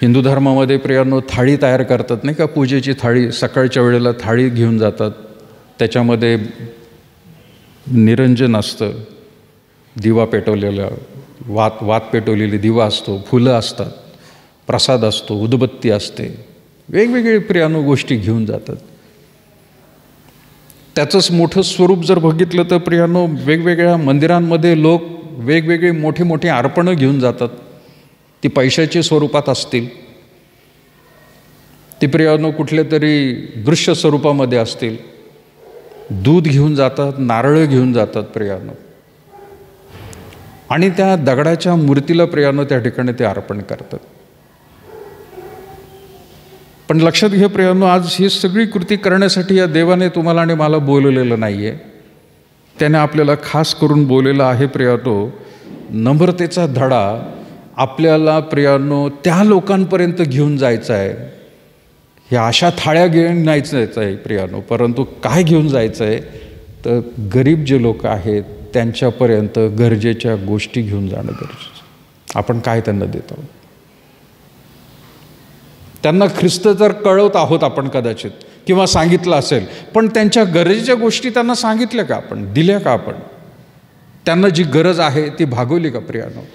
हिंदू धर्मामध्ये प्रियानो थाळी तयार करतात नाही का, पूजेची थाळी. सकाळच्या वेळेला थाळी घेऊन जातात, त्याच्यामध्ये निरंजन असतं, दिवा पेटवलेला, वात पेटवलेली दिवा असतो, फुलं असतात, प्रसाद असतो, उदबत्ती असते, वेगवेगळे प्रियानो गोष्टी घेऊन जातात. त्याचंच मोठं स्वरूप जर बघितलं तर प्रियानो वेगवेगळ्या मंदिरांमध्ये लोक वेगवेगळे मोठे मोठे अर्पणं घेऊन जातात. ती पैशाच्या स्वरूपात असतील, ती प्रियानो कुठल्या तरी दृश्य स्वरूपामध्ये असतील. दूध घेऊन जातात, नारळ घेऊन जातात प्रियानो, आणि त्या दगडाच्या मूर्तीला प्रियानो त्या ठिकाणी ते अर्पण करतात. पण लक्षात घ्या प्रियानो, आज ही सगळी कृती करण्यासाठी या देवाने तुम्हाला आणि मला बोलवलेलं नाही आहे. त्याने आपल्याला खास करून बोललेलं आहे प्रियानो, नम्रतेचा धडा आपल्याला प्रियानो त्या लोकांपर्यंत घेऊन जायचा आहे. ह्या अशा थाळ्या घेऊन नाही जायचं आहे प्रियानो, परंतु काय घेऊन जायचं आहे तर गरीब जे लोक आहेत त्यांच्यापर्यंत गरजेच्या गोष्टी घेऊन जाणं गरजेचं. आपण काय त्यांना देत आहोत? त्यांना ख्रिस्त जर कळवत आहोत आपण कदाचित, किंवा सांगितलं असेल, पण त्यांच्या गरजेच्या गोष्टी त्यांना सांगितल्या का आपण, दिल्या का आपण? त्यांना जी गरज आहे ती भागवली का प्रियानो?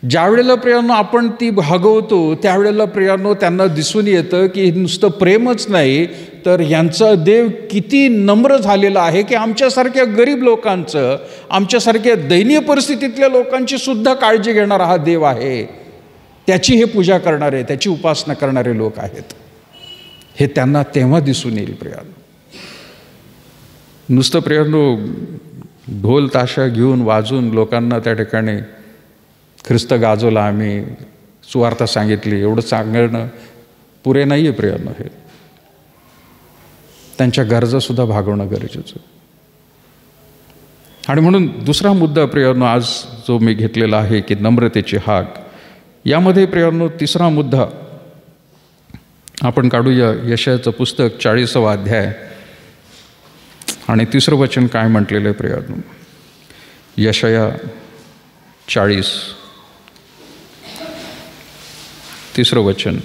ज्यावेळेला प्रियानो आपण ती भागवतो त्यावेळेला प्रियानो त्यांना दिसून येतं की नुसतं प्रेमच नाही, तर यांचा देव किती नम्र झालेला आहे की आमच्यासारख्या गरीब लोकांचं, आमच्यासारख्या दयनीय परिस्थितीतल्या लोकांची सुद्धा काळजी घेणारा हा देव आहे. त्याची हे पूजा करणारे, त्याची उपासना करणारे लोक आहेत, हे त्यांना तेव्हा दिसून येईल प्रियानो. नुसतं प्रियानो ढोल ताशा घेऊन वाजून लोकांना त्या ठिकाणी ख्रिस्त गाजवला, आम्ही सुवार्ता सांगितली, एवढं सांगणं पुरे नाही आहे प्रियानो. हे त्यांच्या गरजासुद्धा भागवणं गरजेचं. आणि म्हणून दुसरा मुद्दा प्रियानो आज जो मी घेतलेला आहे की नम्रतेची हाक, यामध्ये प्रियानो तिसरा मुद्दा आपण काढूया. यशायाचं पुस्तक 40वा अध्याय आणि तिसरं वचन काय म्हटलेलं आहे प्रियानो. यशाया 40 तिसरं वचन.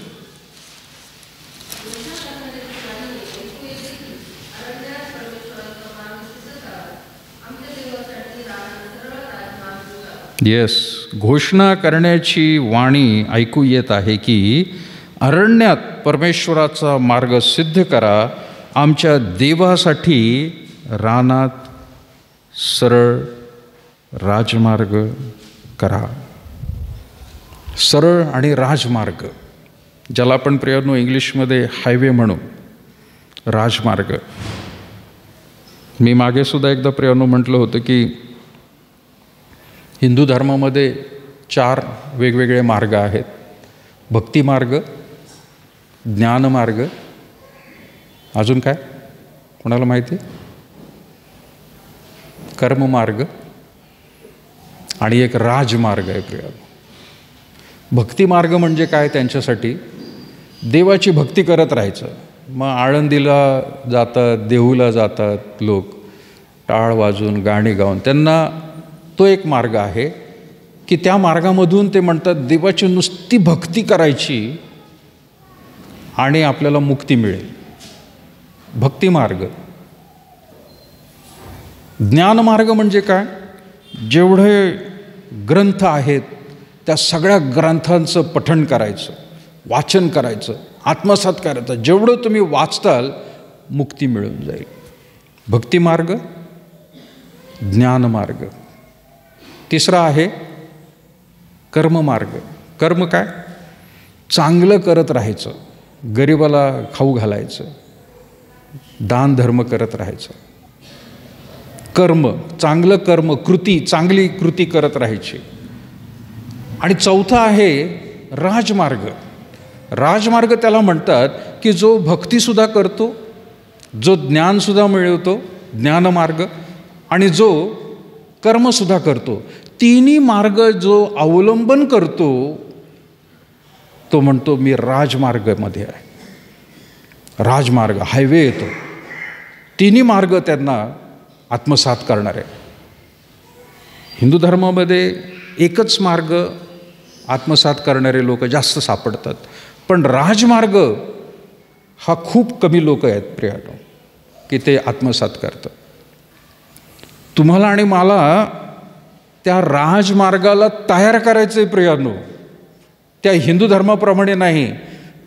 येस, घोषणा करण्याची वाणी ऐकू येत आहे की अरण्यात परमेश्वराचा मार्ग सिद्ध करा, आमच्या देवासाठी रानात सरळ राजमार्ग करा. सरळ आणि राजमार्ग, ज्याला आपण प्रियानो इंग्लिशमध्ये हायवे म्हणू, राजमार्ग. मी मागे सुद्धा एकदा प्रियानो म्हटलं होतं की हिंदू धर्मामध्ये 4 वेगवेगळे मार्ग आहेत. भक्तिमार्ग, ज्ञानमार्ग, अजून काय कोणाला माहिती आहे? कर्ममार्ग आणि एक राजमार्ग आहे प्रियानो. भक्तिमार्ग म्हणजे काय? त्यांच्यासाठी देवाची भक्ती करत राहायचं. मग आळंदीला जातात, देहूला जातात लोक, टाळ वाजून गाणी गाऊन. त्यांना तो एक मार्ग आहे की त्या मार्गामधून ते म्हणतात देवाची नुसती भक्ती करायची आणि आपल्याला मुक्ती मिळेल. भक्तिमार्ग. ज्ञानमार्ग म्हणजे काय? जेवढे ग्रंथ आहेत त्या सगळ्या ग्रंथांचं पठण करायचं, वाचन करायचं, आत्मसात करायचं. जेवढं तुम्ही वाचताल मुक्ती मिळून जाईल. भक्तिमार्ग, ज्ञानमार्ग. तिसरा आहे कर्ममार्ग. कर्म काय? चांगलं करत राहायचं, गरिबाला खाऊ घालायचं, दान धर्म करत राहायचं. कर्म, चांगलं कर्म, कृती, चांगली कृती करत राहायची. आणि चौथा आहे राजमार्ग. राजमार्ग त्याला म्हणतात की जो भक्तीसुद्धा करतो, जो ज्ञानसुद्धा मिळवतो, ज्ञानमार्ग, आणि जो कर्मसुद्धा करतो. तिन्ही मार्ग जो अवलंबन करतो तो म्हणतो मी राजमार्गामध्ये आहे. राजमार्ग, हायवे येतो. तिन्ही मार्ग त्यांना आत्मसात करणार आहे. हिंदू धर्मामध्ये एकच मार्ग आत्मसात करणारे लोक जास्त सापडतात, पण राजमार्ग हा खूप कमी लोक आहेत प्रियानो की ते आत्मसात करतात. तुम्हाला आणि मला त्या राजमार्गाला तयार करायचं आहे प्रियानो. त्या हिंदू धर्माप्रमाणे नाही,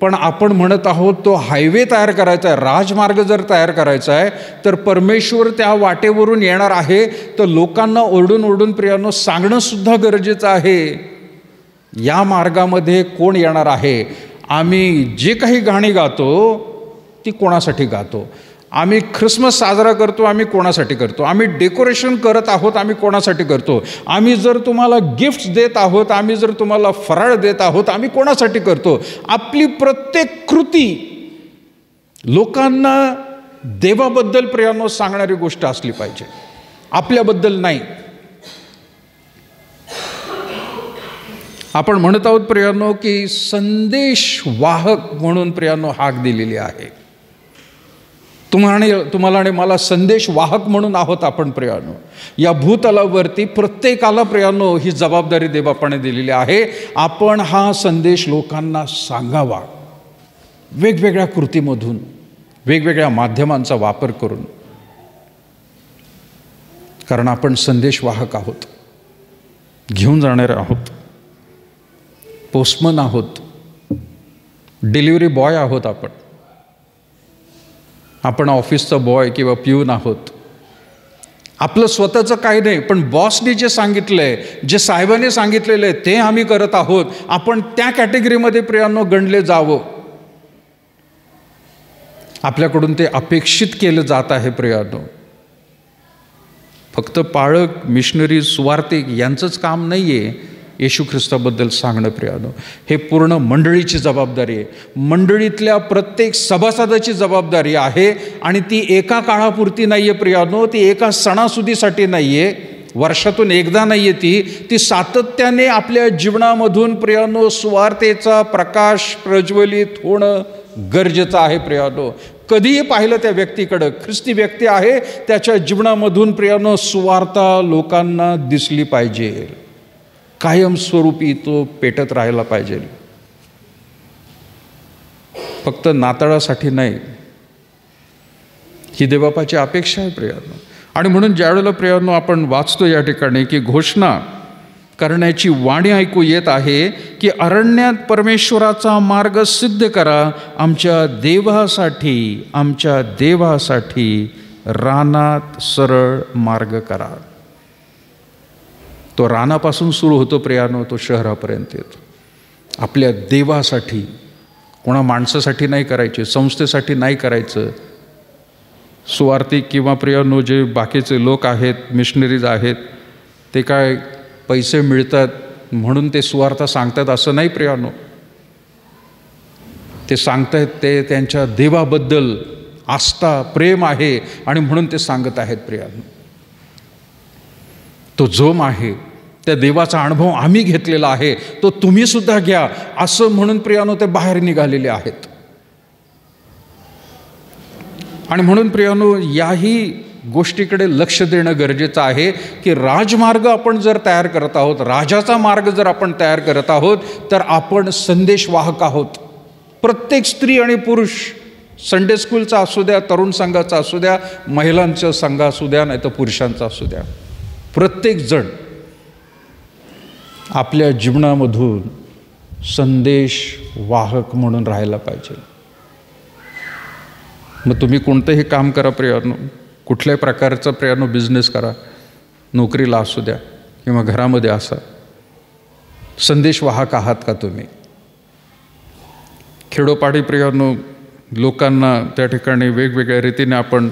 पण आपण म्हणत आहोत तो हायवे तयार करायचा आहे. राजमार्ग जर तयार करायचा आहे तर परमेश्वर त्या वाटेवरून येणार आहे, तर लोकांना ओरडून ओरडून प्रियानो सांगणं सुद्धा गरजेचं आहे. या मार्गामध्ये कोण येणार आहे? आम्ही जे काही गाणी गातो ती कोणासाठी गातो? आम्ही ख्रिसमस साजरा करतो, आम्ही कोणासाठी करतो? आम्ही डेकोरेशन करत आहोत, आम्ही कोणासाठी करतो? आम्ही जर तुम्हाला गिफ्ट्स देत आहोत, आम्ही जर तुम्हाला फराळ देत आहोत, आम्ही कोणासाठी करतो? आपली प्रत्येक कृती लोकांना देवाबद्दल प्रियानो सांगणारी गोष्ट असली पाहिजे, आपल्याबद्दल नाही. आपण म्हणत आहोत प्रियानो की संदेश वाहक म्हणून प्रियानो हाक दिलेली आहे. तुम्हाला आणि मला संदेश वाहक म्हणून आहोत आपण प्रियानो. या भूतलावरती प्रत्येकाला प्रियानो ही जबाबदारी देवबापाने दिलेली आहे. आपण हा संदेश लोकांना सांगावा, वेगवेगळ्या कृतीमधून, वेगवेगळ्या माध्यमांचा वापर करून. कारण आपण संदेश वाहक आहोत, घेऊन जाणारे आहोत, पोस्टमन आहोत, डिलिव्हरी बॉय आहोत. आपण ऑफिसचा बॉय किंवा प्यून आहोत, आपलं स्वतःचं काही नाही, पण बॉसने जे सांगितलं आहे, जे साहेबांनी सांगितलेलं आहे ते आम्ही करत आहोत. आपण त्या कॅटेगरीमध्ये प्रियांनो गणले जावं, आपल्याकडून ते अपेक्षित केलं जात आहे प्रियांनो. फक्त पाळक, मिशनरी, सुवार्तिक यांचंच काम नाही आहे येशू ख्रिस्ताबद्दल सांगणं प्रियांनो. हे पूर्ण मंडळीची जबाबदारी आहे, मंडळीतल्या प्रत्येक सभासदाची जबाबदारी आहे. आणि ती एका काळापुरती नाही आहे प्रियांनो, ती एका सणासुदीसाठी नाही आहे, वर्षातून एकदा नाही आहे, ती सातत्याने आपल्या जीवनामधून प्रियांनो सुवार्तेचा प्रकाश प्रज्वलित होणं गरजेचं आहे प्रियांनो. कधीही पाहिलं त्या व्यक्तीकडं, ख्रिस्ती व्यक्ती आहे, त्याच्या जीवनामधून प्रियांनो सुवार्ता लोकांना दिसली पाहिजे, कायमस्वरूपी तो पेटत राहायला पाहिजे. फक्त नाताळासाठी नाही, ही देवबापाची अपेक्षा आहे प्रियांनो. आणि म्हणून ज्यावेळेला प्रियांनो आपण वाचतो या ठिकाणी की घोषणा करण्याची वाणी ऐकू येत आहे की अरण्यात परमेश्वराचा मार्ग सिद्ध करा, आमच्या देवासाठी रानात सरळ मार्ग करा. तो रानापासून सुरू होतो प्रियांनो, तो शहरापर्यंत येतो. आपल्या देवासाठी, कोणा माणसासाठी नाही करायचे, संस्थेसाठी नाही करायचं. सुवार्तिक किंवा प्रियांनो जे बाकीचे लोक आहेत, मिशनरीज आहेत, ते काय पैसे मिळतात म्हणून ते सुवार्ता सांगतात असं नाही प्रियांनो. ते सांगतायत ते त्यांच्या देवाबद्दल आस्था, प्रेम आहे आणि म्हणून ते सांगत आहेत प्रियांनो. तो जोम आहे, त्या देवाचा अनुभव आम्ही घेतलेला आहे, तो तुम्ही सुद्धा घ्या असं म्हणून प्रियांनो ते बाहेर निघालेले आहेत. आणि म्हणून प्रियांनो याही गोष्टीकडे लक्ष देणं गरजेचं आहे की राजमार्ग आपण जर तयार करत आहोत, राजाचा मार्ग जर आपण तयार करत आहोत, तर आपण संदेशवाहक आहोत. प्रत्येक स्त्री आणि पुरुष, संडे स्कूलचा असू द्या, तरुण संघाचा असू द्या, महिलांचा संघ असू द्या, नाही तर पुरुषांचा असू द्या, प्रत्येक जण आपल्या जीवनामधून संदेशवाहक म्हणून राहायला पाहिजे. मग तुम्ही कोणतंही काम करा प्रियांनो, कुठल्याही प्रकारचा प्रियांनो बिझनेस करा, नोकरीला असू द्या किंवा घरामध्ये असा, संदेशवाहक आहात का तुम्ही? खेडोपाडी प्रियांनो लोकांना त्या ठिकाणी वेगवेगळ्या रीतीने आपण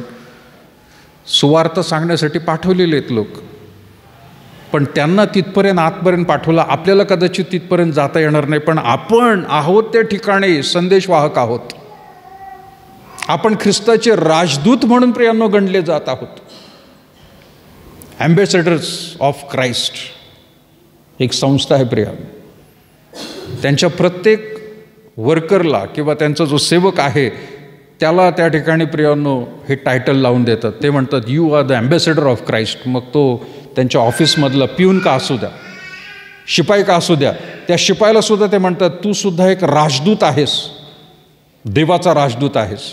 सुवार्ता सांगण्यासाठी पाठवलेले आहेत लोक, पण त्यांना तिथपर्यंत आतपर्यंत पाठवला, आपल्याला कदाचित तिथपर्यंत जाता येणार नाही, पण आपण आहोत त्या ठिकाणी संदेशवाहक आहोत. आपण ख्रिस्ताचे राजदूत म्हणून प्रियांनो गणले जात आहोत. ॲम्बॅसेडर्स ऑफ क्राइस्ट एक संस्था आहे प्रियांनो, त्यांच्या प्रत्येक वर्करला किंवा त्यांचा जो सेवक आहे त्याला त्या ठिकाणी प्रियांनो हे टायटल लावून देतात. ते म्हणतात you are the ambassador of Christ. मग तो त्यांच्या ऑफिसमधला पिऊन का असू द्या, शिपाई का असू द्या, त्या शिपाईला सुद्धा ते म्हणतात तू सुद्धा एक राजदूत आहेस, देवाचा राजदूत आहेस.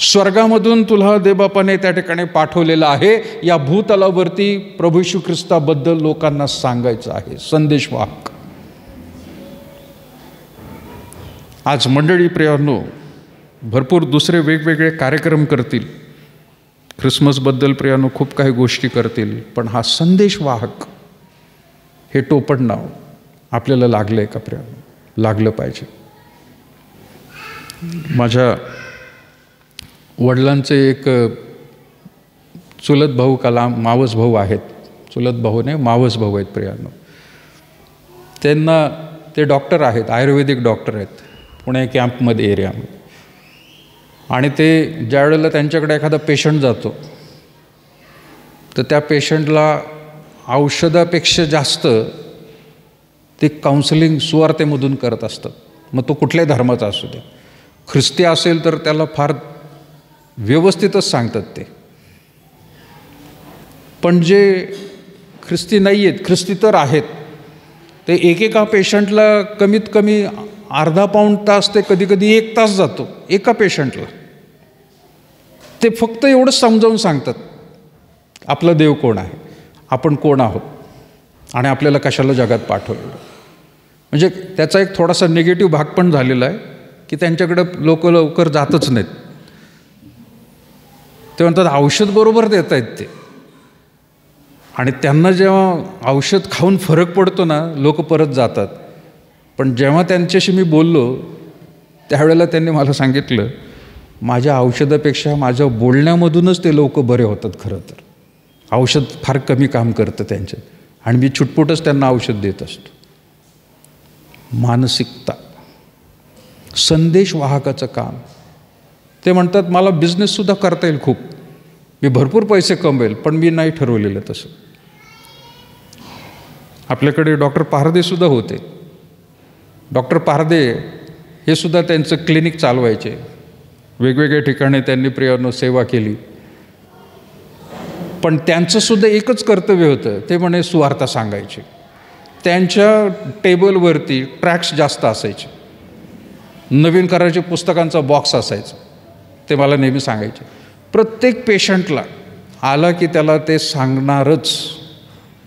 स्वर्गामधून तुला देवबापाने त्या ठिकाणी पाठवलेलं आहे, या भूतलावरती प्रभू येशू ख्रिस्ताबद्दल लोकांना सांगायचं आहे, संदेशवाहक. आज मंडळी प्रियांनो भरपूर दुसरे वेगवेगळे कार्यक्रम करतील, ख्रिसमसबद्दल प्रियांनो खूप काही गोष्टी करतील, पण हा संदेशवाहक हे टोपण नाव आपल्याला लागलं आहे का प्रियांनो? लागलं पाहिजे. माझ्या वडिलांचे एक चुलत भाऊ मावस भाऊ आहेत, चुलत भाऊ नाही मावस भाऊ आहेत प्रियांनो. त्यांना ते डॉक्टर आहेत, आयुर्वेदिक डॉक्टर आहेत पुणे कॅम्पमध्ये एरियामध्ये. आणि ते ज्या वेळेला त्यांच्याकडे एखादा पेशंट जातो तर त्या पेशंटला औषधापेक्षा जास्त ते काउन्सिलिंग सुवार्तेमधून करत असतात. मग तो कुठल्याही धर्माचा असू द्या, ख्रिस्ती असेल तर त्याला फार व्यवस्थितच सांगतात ते, पण जे ख्रिस्ती नाही आहेत, ख्रिस्ती तर आहेत, ते एकेका पेशंटला कमीत कमी अर्धा पाऊण तास ते कधी कधी 1 तास जातो एका पेशंटला. ते फक्त एवढंच समजावून सांगतात आपला देव कोण आहे, आपण कोण आहोत आणि आपल्याला कशाला जगात पाठवलेलं. म्हणजे त्याचा एक थोडासा निगेटिव्ह भाग पण झालेला आहे की त्यांच्याकडं लोक लवकर जातच नाहीत. ते म्हणतात औषध बरोबर देत आहेत ते. आणि त्यांना जेव्हा औषध खाऊन फरक पडतो ना, लोक परत जातात. पण जेव्हा त्यांच्याशी मी बोललो त्यावेळेला त्यांनी मला सांगितलं, माझ्या औषधापेक्षा माझ्या बोलण्यामधूनच ते लोक बरे होतात. खरं तर औषध फार कमी काम करतं त्यांच्यात, आणि मी छुटपुटच त्यांना औषध देत असतो. मानसिकता, संदेश वाहकाचं काम. ते म्हणतात मला बिझनेससुद्धा करता येईल खूप, मी भरपूर पैसे कमवेल, पण मी नाही ठरवलेलं तसं. आपल्याकडे डॉक्टर पहार्देसुद्धा होते. डॉक्टर पहार्दे हे सुद्धा त्यांचं क्लिनिक चालवायचे. वेगवेगळ्या ठिकाणी त्यांनी प्रियांनो सेवा केली. पण त्यांचंसुद्धा एकच कर्तव्य होतं, ते म्हणे सुवार्ता सांगायची. त्यांच्या टेबलवरती ट्रॅक्स जास्त असायचे, नवीन करायच्या पुस्तकांचा बॉक्स असायचा. ते मला नेहमी सांगायचे, प्रत्येक पेशंटला आला की त्याला ते सांगणारच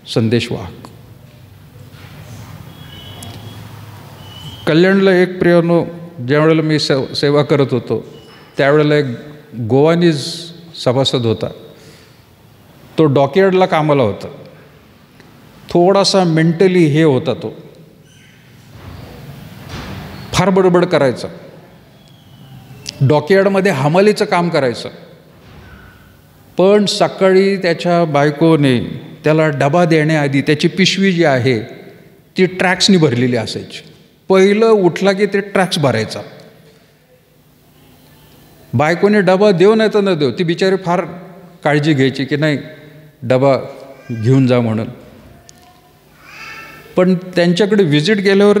संदेशवाहक. कल्याणला एक प्रियांनो ज्यावेळेला मी सेवा करत होतो त्यावेळेला एक गोवानीज सभासद होता. तो डॉकयार्डला कामाला होता. थोडासा मेंटली हे होता, तो फार बडबड करायचा. डॉकयार्डमध्ये हमालीचं काम करायचं. पण सकाळी त्याच्या बायकोने त्याला डबा देण्याआधी त्याची पिशवी जी आहे ती ट्रॅक्सनी भरलेली असायची. पहिलं उठला की ते ट्रॅक्स भरायचा. बायकोने डबा देऊ नाही तर न देऊ, ती बिचारी फार काळजी घ्यायची की नाही डबा घेऊन जा म्हणून. पण त्यांच्याकडे व्हिजिट गेल्यावर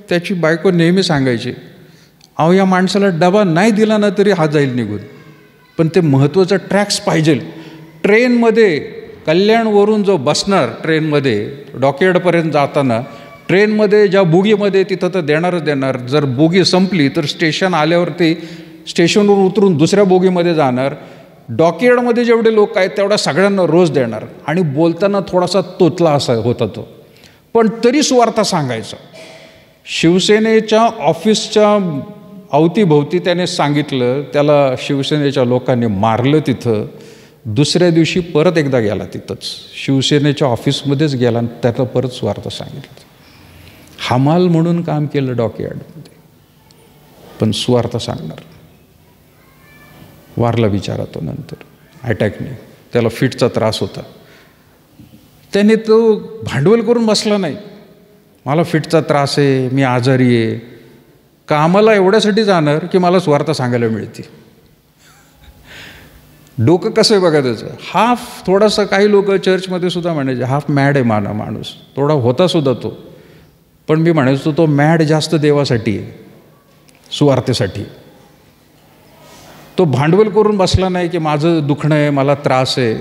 त्याची बायको नेहमी सांगायची, अहो या माणसाला डबा नाही दिला ना तरी हा जाईल निघून, पण ते महत्त्वाचं ट्रॅक्स पाहिजे. ट्रेनमध्ये कल्याणवरून जो बसणार ट्रेनमध्ये डॉकयार्डपर्यंत जाताना, ट्रेनमध्ये ज्या बोगीमध्ये तिथं तर देणारच देणार. जर बोगी संपली तर स्टेशन आल्यावरती स्टेशनवर उतरून दुसऱ्या बोगीमध्ये जाणार. डॉकयार्डमध्ये जेवढे लोक आहेत तेवढ्या सगळ्यांना रोज देणार. आणि बोलताना थोडासा तोतला असा होता तो, पण तरी सुवार्ता सांगायचा. शिवसेनेच्या ऑफिसच्या अवतीभोवती त्याने सांगितलं, त्याला शिवसेनेच्या लोकांनी मारलं तिथं. दुसऱ्या दिवशी परत एकदा गेला तिथंच, शिवसेनेच्या ऑफिसमध्येच गेला आणि त्याला परत सुवार्ता सांगितलं. हमाल म्हणून काम केलं डॉकयार्डमध्ये, पण सुवार्ता सांगणार. वारला बिचारा तो नंतर अटॅकने. त्याला फिटचा त्रास होता. त्याने तो भांडवल करून बसला नाही, मला फिटचा त्रास आहे, मी आजारी आहे. कामाला एवढ्यासाठी जाणार की मला सुवार्ता सांगायला मिळते. डोकं कसं आहे बघा त्याचं. हाफ थोडासा, काही लोक चर्चमध्ये सुद्धा म्हणायचे हाफ मॅड आहे माणूस, थोडा होता सुद्धा तो. पण मी म्हणायचो तो मॅड जास्त देवासाठी आहे, सुवार्तेसाठी. तो भांडवल करून बसला नाही की माझं दुखणं आहे, मला त्रास आहे.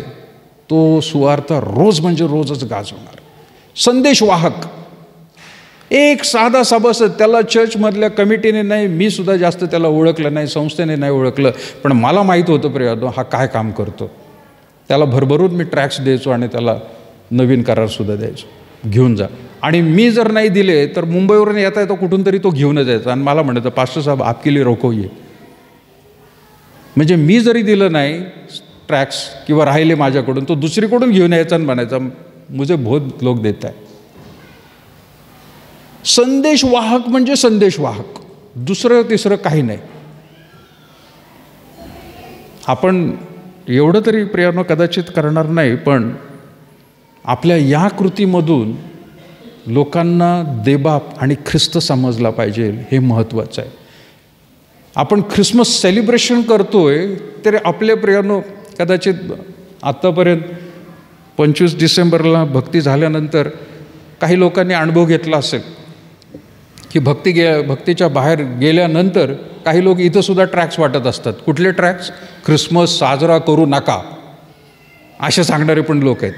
तो सुवार्ता रोज म्हणजे रोजच गाजवणार. संदेशवाहक, एक साधा सभासद. त्याला चर्चमधल्या कमिटीने नाही, मी सुद्धा जास्त त्याला ओळखलं नाही, संस्थेने नाही ओळखलं, पण मला माहीत होतं प्रियांनो हा काय काम करतो. त्याला भरभरून मी ट्रॅक्स द्यायचो आणि त्याला नवीन करारसुद्धा द्यायचो, घेऊन जा. आणि मी जर नाही दिले तर मुंबईवरून येता येतो कुठून तरी तो घेऊन जायचा आणि मला म्हणायचं पास्टर साहेब आपके लिए रोको ये. म्हणजे मी जरी दिलं नाही ट्रॅक्स किंवा राहिले माझ्याकडून, तो दुसरीकडून घेऊन यायचा आणि म्हणायचा मुझे बहुत लोक देत आहे. संदेशवाहक म्हणजे संदेशवाहक, दुसरं तिसरं काही नाही. आपण एवढं तरी प्रियांनो कदाचित करणार नाही, पण आपल्या या कृतीमधून लोकांना देवबाप आणि ख्रिस्त समजला पाहिजे, हे महत्त्वाचं आहे. आपण ख्रिसमस सेलिब्रेशन करतोय तर आपल्या प्रियांनो कदाचित आत्तापर्यंत 25 डिसेंबरला भक्ती झाल्यानंतर काही लोकांनी अनुभव घेतला असेल की भक्तीच्या बाहेर गेल्यानंतर काही लोक इथंसुद्धा ट्रॅक्स वाटत असतात. कुठले ट्रॅक्स? ख्रिसमस साजरा करू नका असे सांगणारे पण लोक आहेत.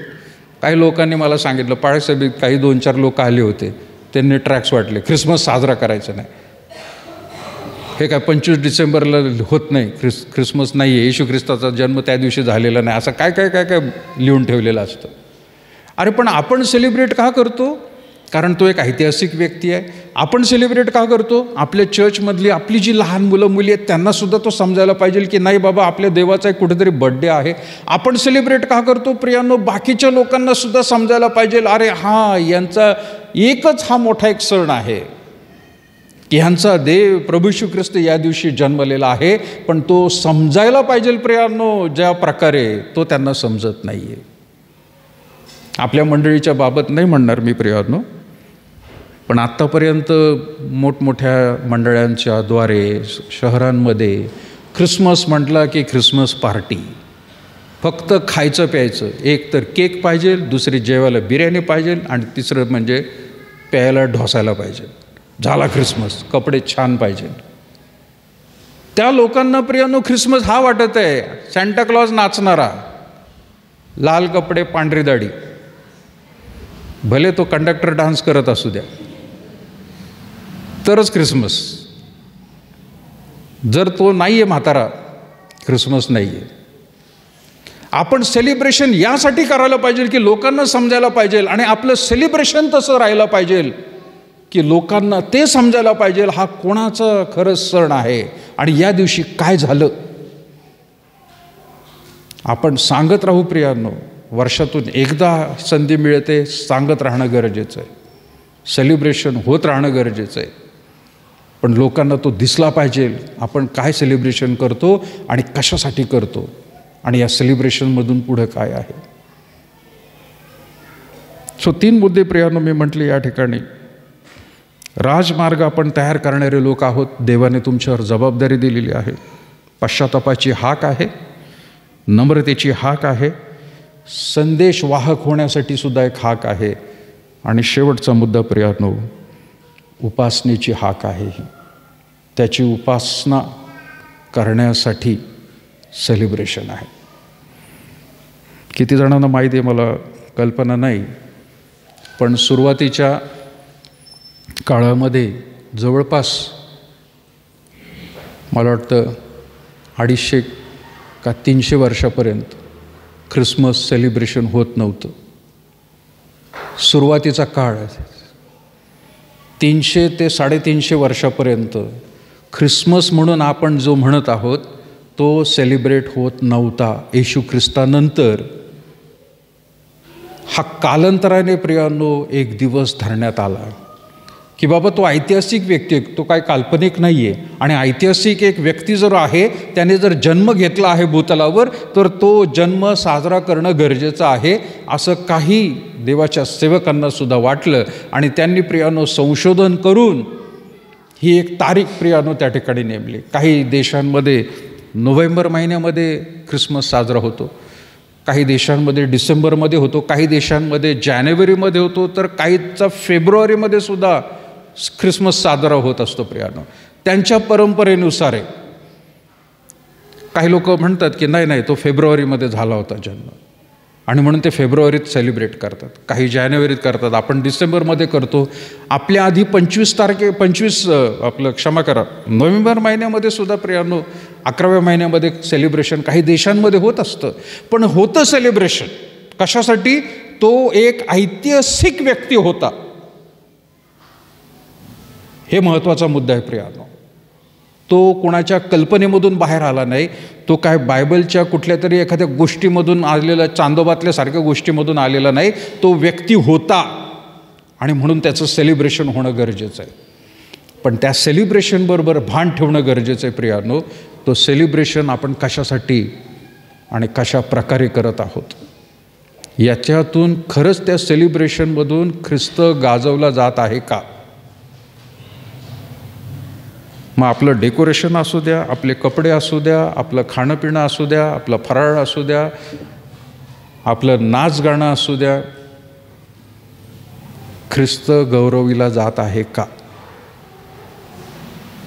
काही लोकांनी मला सांगितलं, पाळसभेत काही 2-4 लोक आले होते, त्यांनी ट्रॅक्स वाटले, ख्रिसमस साजरा करायचा नाही. हे काय 25 डिसेंबरला होत नाही, ख्रिसमस नाही आहे, येशू ख्रिस्ताचा जन्म त्या दिवशी झालेला नाही, असं काय काय काय काय लिहून ठेवलेलं असतं. अरे पण आपण सेलिब्रेट का करतो? कारण तो एक ऐतिहासिक व्यक्ती आहे. आपण सेलिब्रेट का करतो? आपल्या चर्चमधली आपली जी लहान मुलं मुली आहेत त्यांनासुद्धा तो समजायला पाहिजे की नाही बाबा, आपल्या देवाचा एक कुठेतरी बर्थडे आहे. आपण सेलिब्रेट का करतो प्रियांनो? बाकीच्या लोकांनासुद्धा समजायला पाहिजे, अरे हां, यांचा एकच हा मोठा एक सण आहे की ह्यांचा देव प्रभू येशू ख्रिस्त या दिवशी जन्मलेला आहे. पण तो समजायला पाहिजे प्रियांनो, ज्या प्रकारे तो त्यांना समजत नाही आहे. आपल्या मंडळीच्या बाबत नाही म्हणणार मी प्रियांनो, पण आत्तापर्यंत मोठमोठ्या मंडळांच्या द्वारे शहरांमध्ये ख्रिसमस म्हटला की ख्रिसमस पार्टी, फक्त खायचं प्यायचं. एक तर केक पाहिजे, दुसरी जेवायला बिर्याणी पाहिजे, आणि तिसरं म्हणजे प्यायला ढोसायला पाहिजे. झाला ख्रिसमस. कपडे छान पाहिजे. त्या लोकांना प्रियांनो ख्रिसमस हा वाटत आहे सॅन्टा क्लॉज नाचणारा, लाल कपडे, पांढरी दाढी, भले तो कंडक्टर डान्स करत असू द्या, तरच ख्रिसमस. जर तो नाही आहे म्हातारा, ख्रिसमस नाही आहे. आपण सेलिब्रेशन यासाठी करायला पाहिजे की लोकांना समजायला पाहिजे, आणि आपलं सेलिब्रेशन तसं राहायला पाहिजे की लोकांना ते समजायला पाहिजे हा कोणाचा खरंच सण आहे आणि या दिवशी काय झालं. आपण सांगत राहू प्रियांनो, वर्षातून एकदा संधी मिळते, सांगत राहणं गरजेचं आहे, सेलिब्रेशन होत राहणं गरजेचं आहे. पण लोकांना तो दिसला पाहिजे आपण काय सेलिब्रेशन करतो आणि कशासाठी करतो, आणि या सेलिब्रेशनमधून पुढं काय आहे. 3 मुद्दे प्रियांनो मी म्हटले या ठिकाणी. राजमार्ग आपण तयार करणारे लोक आहोत. देवाने तुमच्यावर जबाबदारी दिलेली आहे. पश्चातापाची हाक आहे, नम्रतेची हाक आहे, संदेश वाहक होण्यासाठी सुद्धा एक हाक आहे, आणि शेवटचा मुद्दा प्रियांनो उपासनेची हाक आहे. ही त्याची उपासना करण्यासाठी सेलिब्रेशन आहे. किती जणांना माहिती आहे मला कल्पना नाही, पण सुरुवातीच्या काळामध्ये जवळपास मला वाटतं 250 का 300 वर्षापर्यंत ख्रिसमस सेलिब्रेशन होत नव्हतं. सुरुवातीचा काळ 300 ते 350 वर्षापर्यंत ख्रिसमस म्हणून आपण जो म्हणत आहोत तो सेलिब्रेट होत नव्हता. येशू ख्रिस्तानंतर हा कालांतराने प्रियांनो एक दिवस धरण्यात आला की बाबा तो ऐतिहासिक व्यक्ती, तो काय काल्पनिक नाही आहे, आणि ऐतिहासिक एक व्यक्ती जर आहे, त्याने जर जन्म घेतला आहे भूतलावर, तर तो जन्म साजरा करणं गरजेचं आहे असं काही देवाच्या सेवकांना सुद्धा वाटलं, आणि त्यांनी प्रियांनो संशोधन करून ही एक तारीख प्रियांनो त्या ठिकाणी नेमली. काही देशांमध्ये नोव्हेंबर महिन्यामध्ये ख्रिसमस साजरा होतो, काही देशांमध्ये डिसेंबरमध्ये होतो, काही देशांमध्ये जानेवारीमध्ये होतो, तर काहीचा फेब्रुवारीमध्ये सुद्धा ख्रिसमस साजरा होत असतो प्रियांनो, त्यांच्या परंपरेनुसार आहे. काही लोक म्हणतात की नाही तो फेब्रुवारीमध्ये झाला होता जन्म, आणि म्हणून ते फेब्रुवारीत सेलिब्रेट करतात, काही जानेवारीत करतात, आपण डिसेंबरमध्ये करतो. आपल्या आधी 25 नोव्हेंबर महिन्यामध्ये सुद्धा प्रियांनो 11व्या महिन्यामध्ये सेलिब्रेशन काही देशांमध्ये होत असतं. पण होतं सेलिब्रेशन कशासाठी? तो एक ऐतिहासिक व्यक्ती होता. हे महत्त्वाचा मुद्दा आहे प्रियांनो. तो कोणाच्या कल्पनेमधून बाहेर आला नाही, तो काय बायबलच्या कुठल्या तरी एखाद्या गोष्टीमधून आलेला, चांदोबातल्यासारख्या गोष्टीमधून आलेला नाही, तो व्यक्ती होता, आणि म्हणून त्याचं सेलिब्रेशन होणं गरजेचं आहे. पण त्या सेलिब्रेशनबरोबर भान ठेवणं गरजेचं आहे प्रियांनो. तो सेलिब्रेशन आपण कशासाठी आणि कशा प्रकारे करत आहोत, याच्यातून खरंच त्या सेलिब्रेशनमधून ख्रिस्त गाजवला जात आहे का? मग आपलं डेकोरेशन असू द्या, आपले कपडे असू द्या, आपलं खाणंपिणं असू द्या, आपलं फराळ असू द्या, आपलं नाच गाणं असू द्या, ख्रिस्त गौरविला जात आहे का?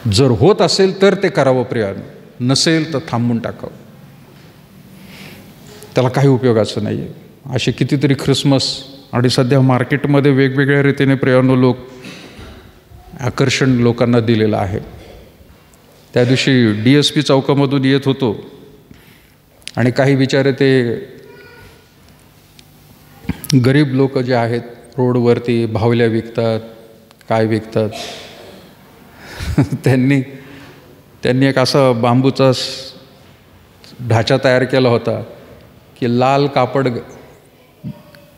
जर होत असेल तर ते करावं प्रियांनो, नसेल तर थांबून टाकावं. त्याला काही उपयोगाचं नाही आहे. असे कितीतरी ख्रिसमस, आणि सध्या मार्केटमध्ये वेगवेगळ्या रीतीने प्रियांनो लोक आकर्षण लोकांना दिलेलं आहे. त्या दिवशी DSP चौकामधून येत होतो, आणि काही बिचारे ते गरीब लोक जे आहेत, रोडवरती भावल्या विकतात, काय विकतात. त्यांनी एक असा बांबूचा ढाचा तयार केला होता की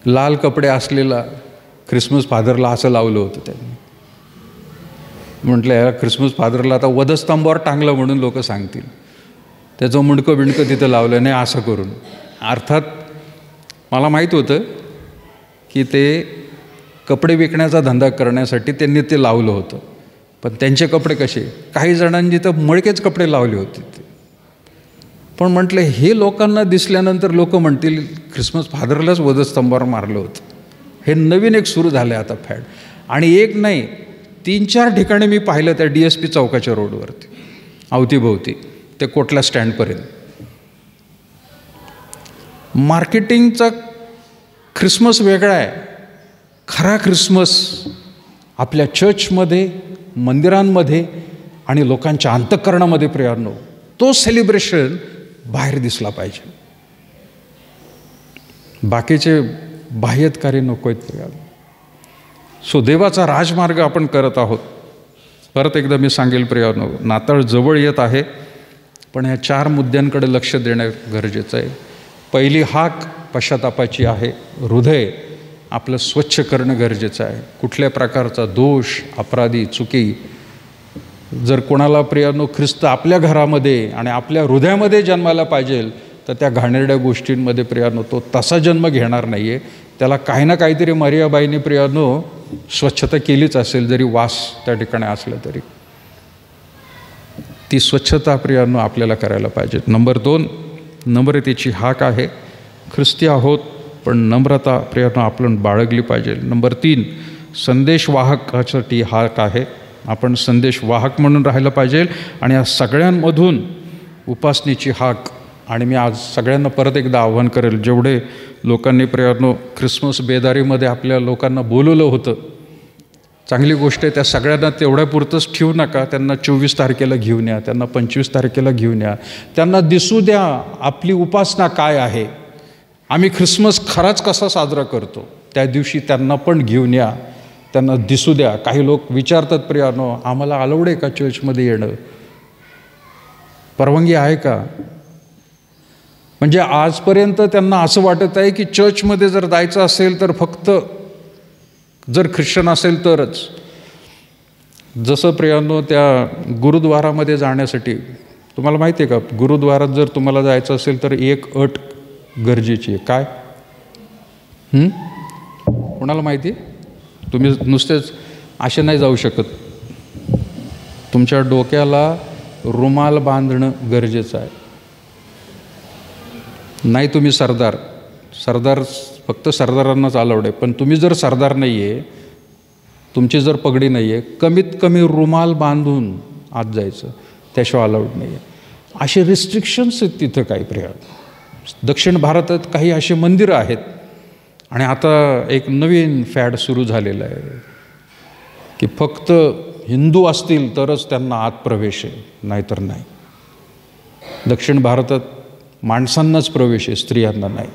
लाल कपडे असलेला ख्रिसमस फादरला असं लावलं होतं त्यांनी. म्हटलं या ख्रिसमस फादरला आता वधस्तंभावर टांगलं म्हणून लोक सांगतील. त्याचं मुंडकं तिथं लावलं नाही असं करून. अर्थात मला माहीत होतं की ते कपडे विकण्याचा धंदा करण्यासाठी त्यांनी ते लावलं होतं. पण त्यांचे कपडे कसे, काही जणांनी तर मळकेच कपडे लावले होते ते. पण म्हटलं हे लोकांना दिसल्यानंतर लोक म्हणतील ख्रिसमस फादरलाच वधस्तंभावर मारलं होतं. हे नवीन एक सुरू झालं आहे आता फॅड. आणि एक नाही 3-4 ठिकाणी मी पाहिलं त्या DSP चौकाच्या रोडवरती, अवतीभोवती ते कोटला स्टँडपर्यंत. मार्केटिंगचा ख्रिसमस वेगळा आहे. खरा ख्रिसमस आपल्या चर्चमध्ये, मंदिरांमध्ये आणि लोकांच्या अंतःकरणामध्ये प्रियांनो, तो सेलिब्रेशन बाहेर दिसला पाहिजे. बाकीचे बाह्यतकारी नको आहेत प्रियांनो. सो देवाचा राजमार्ग आपण करत आहोत. परत एकदा मी सांगेल प्रियांनो, नाताळ जवळ येत आहे, पण ह्या 4 मुद्द्यांकडे लक्ष देणं गरजेचं आहे. पहिली हाक पश्चातापाची आहे. हृदय आपलं स्वच्छ करणं गरजेचं आहे. कुठल्या प्रकारचा दोष, अपराधी, चुकी जर कोणाला प्रियांनो ख्रिस्त आपल्या घरामध्ये आणि आपल्या हृदयामध्ये जन्माला पाहिजे, तर त्या घाणेरड्या गोष्टींमध्ये प्रियांनो तो तसा जन्म घेणार नाही आहे. त्याला काही ना काहीतरी मरियाबाईंनी प्रियांनो स्वच्छता केलीच असेल, जरी वास त्या ठिकाणी असला तरी. ती स्वच्छता प्रियांनो आपल्याला करायला पाहिजे. नंबर 2, नम्रतेची हाक आहे. ख्रिस्ती आहोत पण नम्रता प्रियांनो आपण बाळगली पाहिजे. नंबर 3, संदेशवाहकासाठी हाक आहे. आपण संदेशवाहक म्हणून राहिलं पाहिजे. आणि या सगळ्यांमधून उपासनेची हाक. आणि मी आज सगळ्यांना परत एकदा आव्हान करेल, जेवढे लोकांनी प्रियांनो ख्रिसमस बेदारीमध्ये आपल्या लोकांना बोलवलं होतं, चांगली गोष्ट आहे, त्या सगळ्यांना तेवढ्यापुरतंच ठेवू नका. त्यांना 24 तारखेला घेऊन या, त्यांना 25 तारखेला घेऊन या. त्यांना दिसू द्या आपली उपासना काय आहे, आम्ही ख्रिसमस खराच कसा साजरा करतो. त्या दिवशी त्यांना पण घेऊन या, त्यांना दिसू द्या. काही लोक विचारतात प्रियांनो, आम्हाला अलाउड आहे का चर्चमध्ये येणं, परवानगी आहे का? म्हणजे आजपर्यंत त्यांना असं वाटत आहे की चर्चमध्ये जर जायचं असेल तर फक्त जर ख्रिश्चन असेल तरच. जसं प्रियांनो त्या गुरुद्वारामध्ये जाण्यासाठी तुम्हाला माहिती आहे का, गुरुद्वारात जर तुम्हाला जायचं असेल तर एक अट गरजेची आहे. काय? कोणाला माहिती? तुम्ही नुसतेच असे नाही जाऊ शकत. तुमच्या डोक्याला रुमाल बांधणं गरजेचं आहे. नाही तुम्ही सरदार फक्त सरदारांनाच अलाउड आहे. पण तुम्ही जर सरदार नाही आहे, तुमची जर पगडी नाही आहे, कमीत कमी रुमाल बांधून आत जायचं, त्याशिवाय अलाउड नाही आहे. असे रिस्ट्रिक्शन्स आहेत तिथं काही प्रिया. दक्षिण भारतात काही असे मंदिरं आहेत. आणि आता एक नवीन फॅड सुरू झालेलं आहे की फक्त हिंदू असतील तरच त्यांना आत प्रवेश आहे, नाहीतर नाही. दक्षिण भारतात माणसांनाच प्रवेश आहे, स्त्रियांना नाही.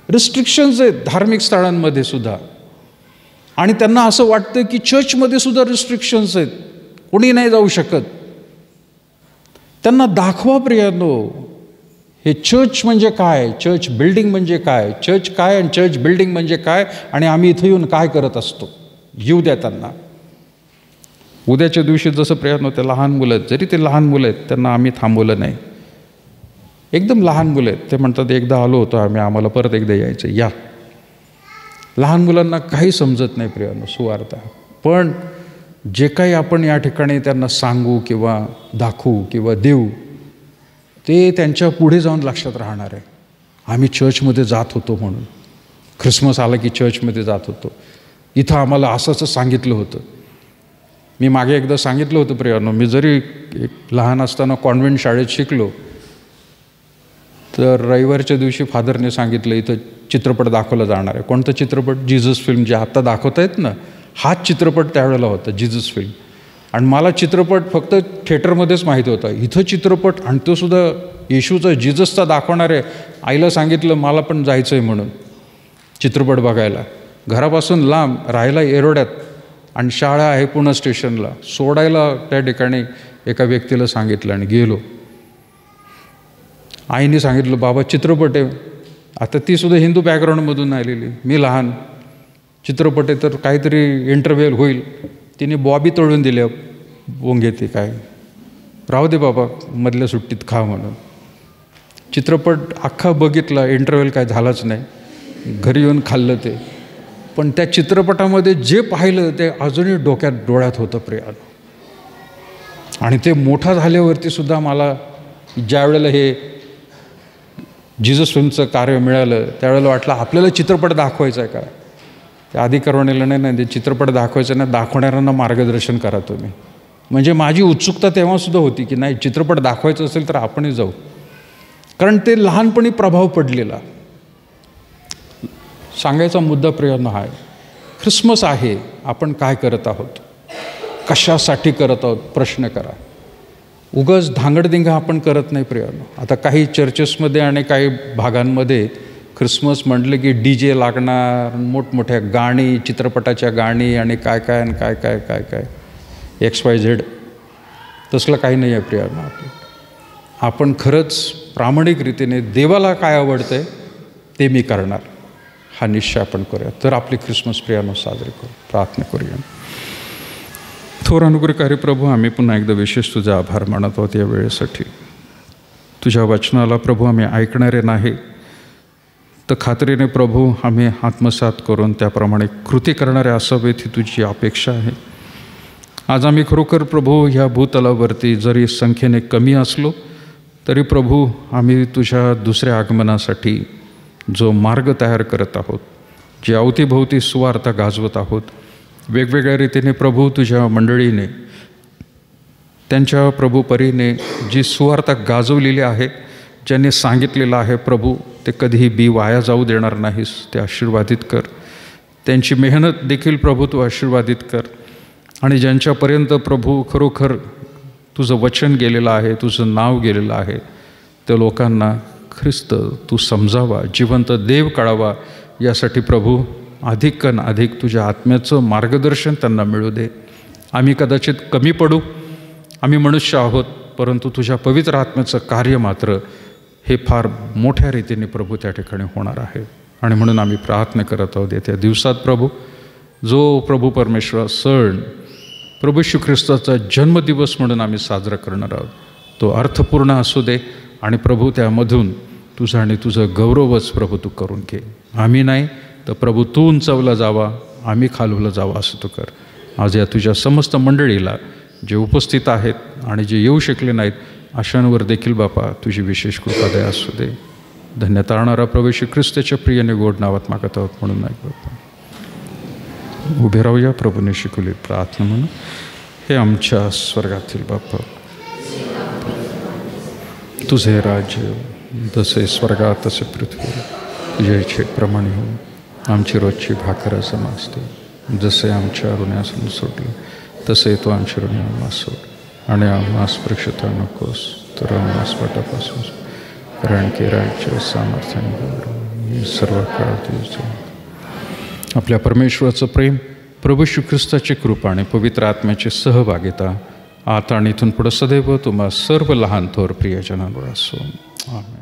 रिस्ट्रिक्शन्स आहेत धार्मिक स्थळांमध्ये सुद्धा. आणि त्यांना असं वाटतं की चर्चमध्ये सुद्धा रिस्ट्रिक्शन्स आहेत, कोणी नाही जाऊ शकत. त्यांना दाखवा प्रियांनो, हे चर्च म्हणजे काय, चर्च बिल्डिंग म्हणजे काय, चर्च काय आणि चर्च बिल्डिंग म्हणजे काय, आणि आम्ही इथं येऊन काय करत असतो. येऊ द्या त्यांना. उद्याच्या दिवशी जसं प्रियांनो ते लहान मुलं आहेत, जरी ते लहान मुलं आहेत त्यांना आम्ही थांबवलं नाही. एकदम लहान मुलं आहेत, ते म्हणतात एकदा आलो होतो आम्ही, आम्हाला परत एकदा यायचं, या. लहान मुलांना काही समजत नाही प्रियांनो सुवार्ता. पण जे काही आपण या ठिकाणी त्यांना सांगू किंवा दाखवू किंवा देऊ, ते त्यांच्या पुढे जाऊन लक्षात राहणार आहे. आम्ही चर्चमध्ये जात होतो म्हणून, ख्रिसमस आला की चर्चमध्ये जात होतो, इथं आम्हाला असं सांगितलं होतं. मी मागे एकदा सांगितलं होतं प्रियांनो, मी जरी एक लहान असताना कॉन्व्हेंट शाळेत शिकलो, तर रविवारच्या दिवशी फादरने सांगितलं इथं चित्रपट दाखवला जाणार आहे. कोणतं चित्रपट? जीजस फिल्म, जे आत्ता दाखवत आहेत ना, हाच चित्रपट त्यावेळेला होता, जीजस फिल्म. आणि मला चित्रपट फक्त थिएटरमध्येच माहीत होता. इथं चित्रपट, आणि तो सुद्धा येशूचा, जीजसचा दाखवणार आहे. आईला सांगितलं मला पण जायचं आहे म्हणून चित्रपट बघायला. घरापासून लांब, राहायला येरोड्यात, आणि शाळा आहे पुणे स्टेशनला. सोडायला त्या ठिकाणी एका व्यक्तीला सांगितलं आणि गेलो. आईने सांगितलं बाबा चित्रपट आहे. आता तीसुद्धा हिंदू बॅकग्राऊंडमधून आलेली, मी लहान. चित्रपट आहे तर काहीतरी इंटरव्हेल होईल. तिने बॉबी तळून दिल्या, बोंगे ते काय, राहू दे बाबा मधल्या सुट्टीत खा म्हणून. चित्रपट अख्खा बघितला, इंटरव्हेल काय झालाच नाही. घरी येऊन खाल्लं ते. पण त्या चित्रपटामध्ये जे पाहिलं ते अजूनही डोळ्यात होतं प्रिया. आणि ते मोठा झाल्यावरती सुद्धा मला ज्या वेळेला हे जीसस फिल्मचं कार्य मिळालं त्यावेळेला वाटलं आपल्याला चित्रपट दाखवायचा आहे का. ते अधिकाऱ्याला नाही, ते चित्रपट दाखवायचं नाही, दाखवणाऱ्यांना मार्गदर्शन करा तुम्ही. म्हणजे माझी उत्सुकता तेव्हासुद्धा होती की नाही, चित्रपट दाखवायचं असेल तर आपणही जाऊ. कारण ते लहानपणी प्रभाव पडलेला. सांगायचा मुद्दा प्रियांनो हा आहे, ख्रिसमस आहे, आपण काय करत आहोत, कशासाठी करत आहोत प्रश्न करा. उगाच धांगडधिंगा आपण करत नाही प्रियांनो. आता काही चर्चेसमध्ये आणि काही भागांमध्ये ख्रिसमस म्हटलं की DJ लागणार, मोठमोठ्या गाणी, चित्रपटाच्या गाणी आणि काय काय आणि काय काय काय काय XYZ. तसलं काही नाही आहे प्रियांनो. आपण खरंच प्रामाणिक रीतीने देवाला काय आवडतं आहे ते मी करणार, हा निश्चय आपण करूया. तर आपली ख्रिसमस प्रियांनो साजरी करू. प्रार्थना करूया. थोर अनुग्रहकारी प्रभू, आम्ही पुन्हा एकदा विशेष तुझा आभार मानत आहोत या वेळेसाठी. तुझ्या वचनाला प्रभू आम्ही ऐकणारे नाही तर खात्रीने प्रभू आम्ही आत्मसात करून त्याप्रमाणे कृती करणारे असावेत ही तुझी अपेक्षा आहे. आज आम्ही खरोखर प्रभू ह्या भूतलावरती जरी संख्येने कमी असलो तरी प्रभू आम्ही तुझ्या दुसऱ्या आगमनासाठी जो मार्ग तयार करत आहोत, जी अवतीभोवती सुवार्ता गाजवत आहोत, वेगवेगळ्या रीतीने प्रभू तुझ्या मंडळीने त्यांच्या प्रभू परीने जी सुवार्ता गाजवलेली आहे, ज्यांनी सांगितलेलं आहे प्रभू ते कधीही बी वाया जाऊ देणार नाहीस, ते आशीर्वादित कर. त्यांची मेहनत देखील प्रभू तू आशीर्वादित कर. आणि ज्यांच्यापर्यंत प्रभू खरोखर तुझं वचन गेलेलं आहे, तुझं नाव गेलेलं आहे, त्या लोकांना ख्रिस्त तू समजावा, जिवंत देव कळावा, यासाठी प्रभू अधिकन अधिक तुझ्या आत्म्याचं मार्गदर्शन त्यांना मिळू दे. आम्ही कदाचित कमी पडू, आम्ही मनुष्य आहोत, परंतु तुझ्या पवित्र आत्म्याचं कार्य मात्र हे फार मोठ्या रीतीने प्रभू त्या ठिकाणी होणार आहे. आणि म्हणून आम्ही प्रार्थना करत आहोत येत्या दिवसात प्रभू, जो प्रभू परमेश्वर सण प्रभू येशू ख्रिस्ताचा जन्मदिवस म्हणून आम्ही साजरा करणार आहोत, तो अर्थपूर्ण असू दे. आणि प्रभू त्यामधून तुझं आणि तुझं गौरवच प्रभू तू करून घे. आम्ही नाही तर प्रभू तू उंचावला जावा, आम्ही खालवलं जावं असं तू कर. आज या तुझ्या समस्त मंडळीला जे उपस्थित आहेत आणि जे येऊ शकले नाहीत अशांवर देखील बापा तुझी विशेष कृपा दया असू दे. धन्य तारणारा प्रभू येशू ख्रिस्ताच्या प्रियने गोड नावात मागत आहोत म्हणून नाही बापा. उभे राहूया प्रभूने शिकवली प्रार्थना म्हणून. हे आमच्या स्वर्गातील बापा, तुझे राज्य जसे स्वर्गात तसे पृथ्वीवर, तुझ्या इच्छेप्रमाणे होऊन आमची रोजची भाकर असते. जसे आमच्या ऋण्यासून सोडलं तसे तो आमच्या ऋणास सोड. आणि आम्हास परीक्षिता नकोस तर आम्हास वाटापासून, कारण की राज्य सामर्थ्याने सर्व काळ तुझं. आपल्या परमेश्वराचं प्रेम, प्रभू येशू ख्रिस्ताची कृपा आणि पवित्र आत्म्याची सहभागिता आता आणि इथून पुढं सदैव तुम्हा सर्व लहान थोर प्रियजनांवर असो. आमेन.